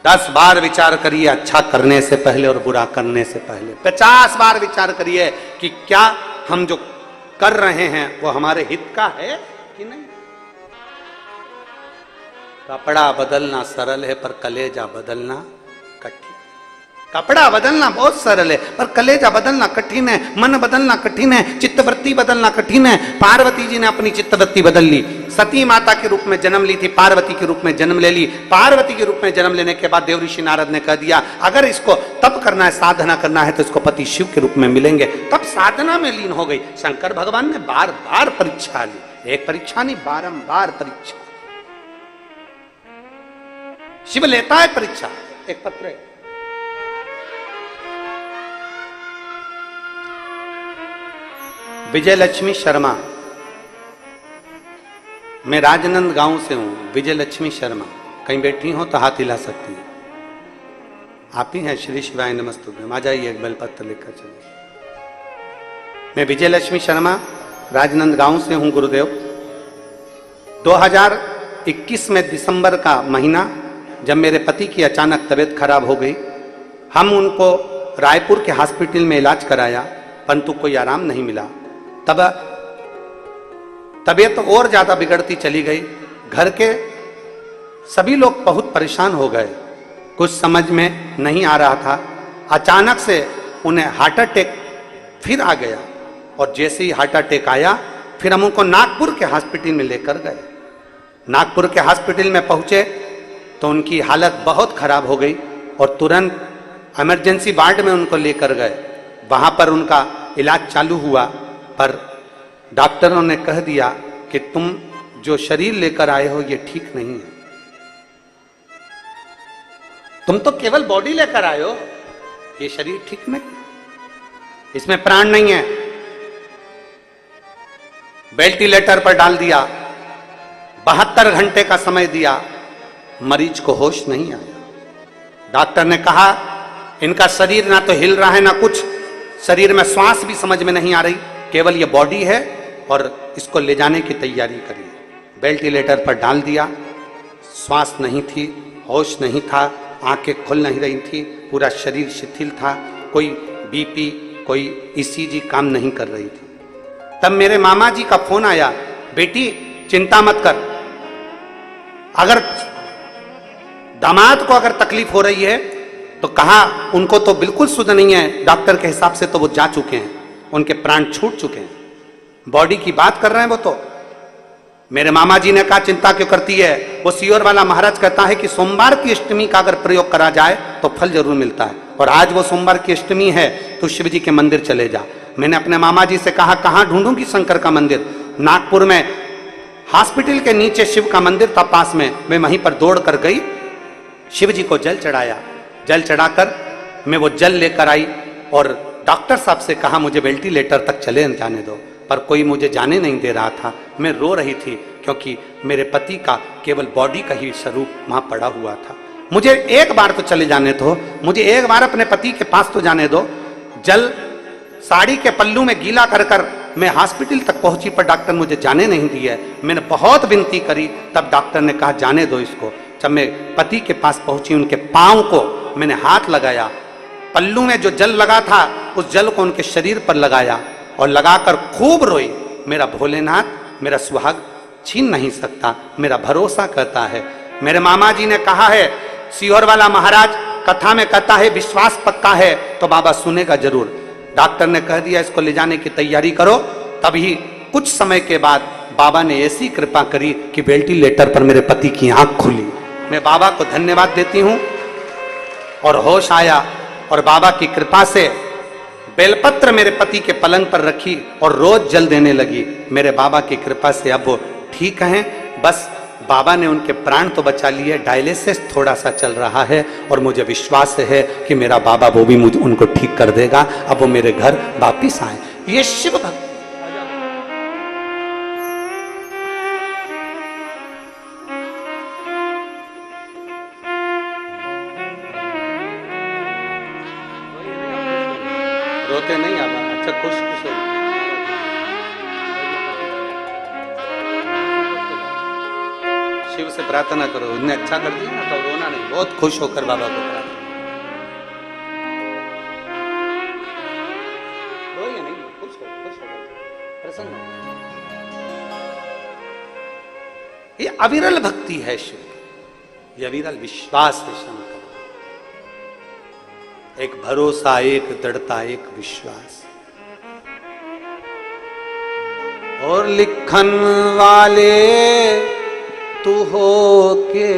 10 बार विचार करिए अच्छा करने से पहले और बुरा करने से पहले। 50 बार विचार करिए कि क्या हम जो कर रहे हैं वो हमारे हित का है कि नहीं। कपड़ा बदलना सरल है, पर कलेजा बदलना कठिन। कपड़ा बदलना बहुत सरल है, पर कलेजा बदलना कठिन है, मन बदलना कठिन है, चित्तवृत्ति बदलना कठिन है। पार्वती जी ने अपनी चित्तवृत्ति बदल ली, सती माता के रूप में जन्म ली थी, पार्वती के रूप में जन्म ले ली। पार्वती के रूप में जन्म लेने के बाद देव ऋषि नारद ने कह दिया, अगर इसको तप करना है, साधना करना है, तो इसको पति शिव के रूप में मिलेंगे। तब साधना में लीन हो गई। शंकर भगवान ने बार बार परीक्षा ली, एक परीक्षा नहीं, बारंबार परीक्षा। शिव लेता है परीक्षा। एक पत्र है, विजय लक्ष्मी शर्मा, मैं राजनंद गांव से हूं। विजय लक्ष्मी शर्मा कहीं बैठी हो तो हाथ हिला सकती हैं। आप ही हैं? श्री शिवाय नमस्तुभ्यम। आ जाइए, एक बेलपत्र लेकर चलिए। मैं विजय लक्ष्मी शर्मा राजनंद गांव से हूं गुरुदेव। 2021 में दिसंबर का महीना, जब मेरे पति की अचानक तबीयत खराब हो गई, हम उनको रायपुर के हॉस्पिटल में इलाज कराया, परंतु कोई आराम नहीं मिला। तब तबीयत और ज्यादा बिगड़ती चली गई। घर के सभी लोग बहुत परेशान हो गए, कुछ समझ में नहीं आ रहा था। अचानक से उन्हें हार्ट अटैक फिर आ गया, और जैसे ही हार्ट अटैक आया, फिर हम उनको नागपुर के हॉस्पिटल में लेकर गए। नागपुर के हॉस्पिटल में पहुंचे तो उनकी हालत बहुत खराब हो गई, और तुरंत इमरजेंसी वार्ड में उनको लेकर गए। वहां पर उनका इलाज चालू हुआ, पर डॉक्टरों ने कह दिया कि तुम जो शरीर लेकर आए हो ये ठीक नहीं है, तुम तो केवल बॉडी लेकर आए हो, ये शरीर ठीक नहीं, इसमें प्राण नहीं है। वेंटिलेटर पर डाल दिया, 72 घंटे का समय दिया, मरीज को होश नहीं आया। डॉक्टर ने कहा इनका शरीर ना तो हिल रहा है ना कुछ, शरीर में श्वास भी समझ में नहीं आ रही, केवल ये बॉडी है, और इसको ले जाने की तैयारी करिए। वेंटिलेटर पर डाल दिया, श्वास नहीं थी, होश नहीं था, आंखें खुल नहीं रही थी, पूरा शरीर शिथिल था, कोई बीपी कोई ईसीजी काम नहीं कर रही थी। तब मेरे मामा जी का फोन आया, बेटी चिंता मत कर, अगर दामाद को अगर तकलीफ हो रही है तो कहा उनको तो बिल्कुल सुध नहीं है, डॉक्टर के हिसाब से तो वो जा चुके हैं, उनके प्राण छूट चुके हैं, बॉडी की बात कर रहे हैं वो तो। मेरे मामा जी ने कहा चिंता क्यों करती है, वो सियोर वाला महाराज कहता है कि सोमवार की अष्टमी का अगर प्रयोग करा जाए तो फल जरूर मिलता है, और आज वो सोमवार की अष्टमी है तो शिव जी के मंदिर चले जा। मैंने अपने मामा जी से कहा कहाँ ढूंढूंगी शंकर का मंदिर? नागपुर में हॉस्पिटल के नीचे शिव का मंदिर था पास में, मैं वहीं पर दौड़ कर गई, शिव जी को जल चढ़ाया, जल चढ़ाकर मैं वो जल लेकर आई, और डॉक्टर साहब से कहा मुझे वेंटिलेटर तक चले जाने दो, पर कोई मुझे जाने नहीं दे रहा था। मैं रो रही थी क्योंकि मेरे पति का केवल बॉडी का ही स्वरूप वहां पड़ा हुआ था। मुझे एक बार तो चले जाने दो, मुझे एक बार अपने पति के पास तो जाने दो। जल साड़ी के पल्लू में गीला कर कर मैं हॉस्पिटल तक पहुंची, पर डॉक्टर मुझे जाने नहीं दिया। मैंने बहुत विनती करी, तब डॉक्टर ने कहा जाने दो इसको। जब मैं पति के पास पहुंची, उनके पांव को मैंने हाथ लगाया, पल्लू में जो जल लगा था उस जल को उनके शरीर पर लगाया, और लगाकर खूब रोई। मेरा भोलेनाथ मेरा सुहाग छीन नहीं सकता, मेरा भरोसा करता है। मेरे मामा जी ने कहा है, सियोर वाला महाराज कथा में कहता है विश्वास पक्का है तो बाबा सुनेगा जरूर। डॉक्टर ने कह दिया इसको ले जाने की तैयारी करो। तभी कुछ समय के बाद बाबा ने ऐसी कृपा करी कि वेंटिलेटर पर मेरे पति की आंख खुली। मैं बाबा को धन्यवाद देती हूं, और होश आया, और बाबा की कृपा से बेलपत्र मेरे पति के पलंग पर रखी और रोज जल देने लगी। मेरे बाबा की कृपा से अब वो ठीक हैं, बस बाबा ने उनके प्राण तो बचा लिए, डायलिसिस थोड़ा सा चल रहा है, और मुझे विश्वास है कि मेरा बाबा वो भी मुझे उनको ठीक कर देगा, अब वो मेरे घर वापिस आए। ये शिव भक्त रोते नहीं आवा, अच्छा खुश खुश हो। शिव से प्रार्थना करो, उन्हें अच्छा कर दिया ना तो रोना नहीं, बहुत खुश होकर बाबा को प्रार्थना। रोइए नहीं, खुश हो, प्रसन्न हो। ये अविरल भक्ति है शिव की, ये अविरल विश्वास है शंकर। एक भरोसा, एक दृढ़ता, एक विश्वास। और लिखन वाले तू हो के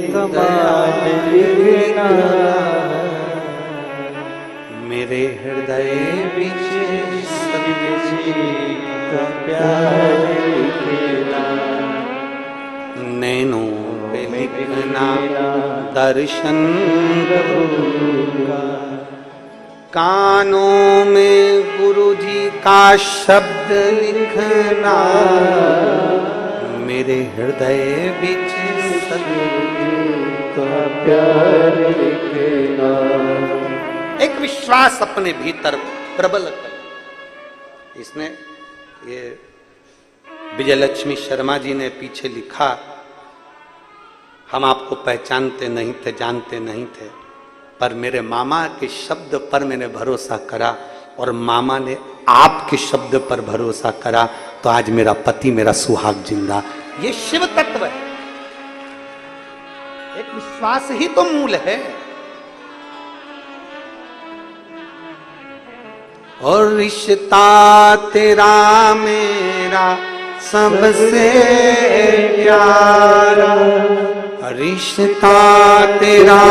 कमाल लिखना, मेरे हृदय विच सतजी का प्यार लिखना, नैनों पे लिखना दर्शन प्रभु का, कानों में गुरु जी का शब्द लिखना, मेरे हृदय विच सतगुरु का प्यार लिखना। एक विश्वास अपने भीतर प्रबल कर। इसने ये विजयलक्ष्मी शर्मा जी ने पीछे लिखा, हम आपको पहचानते नहीं थे, जानते नहीं थे, पर मेरे मामा के शब्द पर मैंने भरोसा करा और मामा ने आपके शब्द पर भरोसा करा, तो आज मेरा पति, मेरा सुहाग जिंदा। ये शिव तत्व है। एक विश्वास ही तो मूल है। और रिश्ता तेरा मेरा सबसे प्यारा, रिश्ता तेरा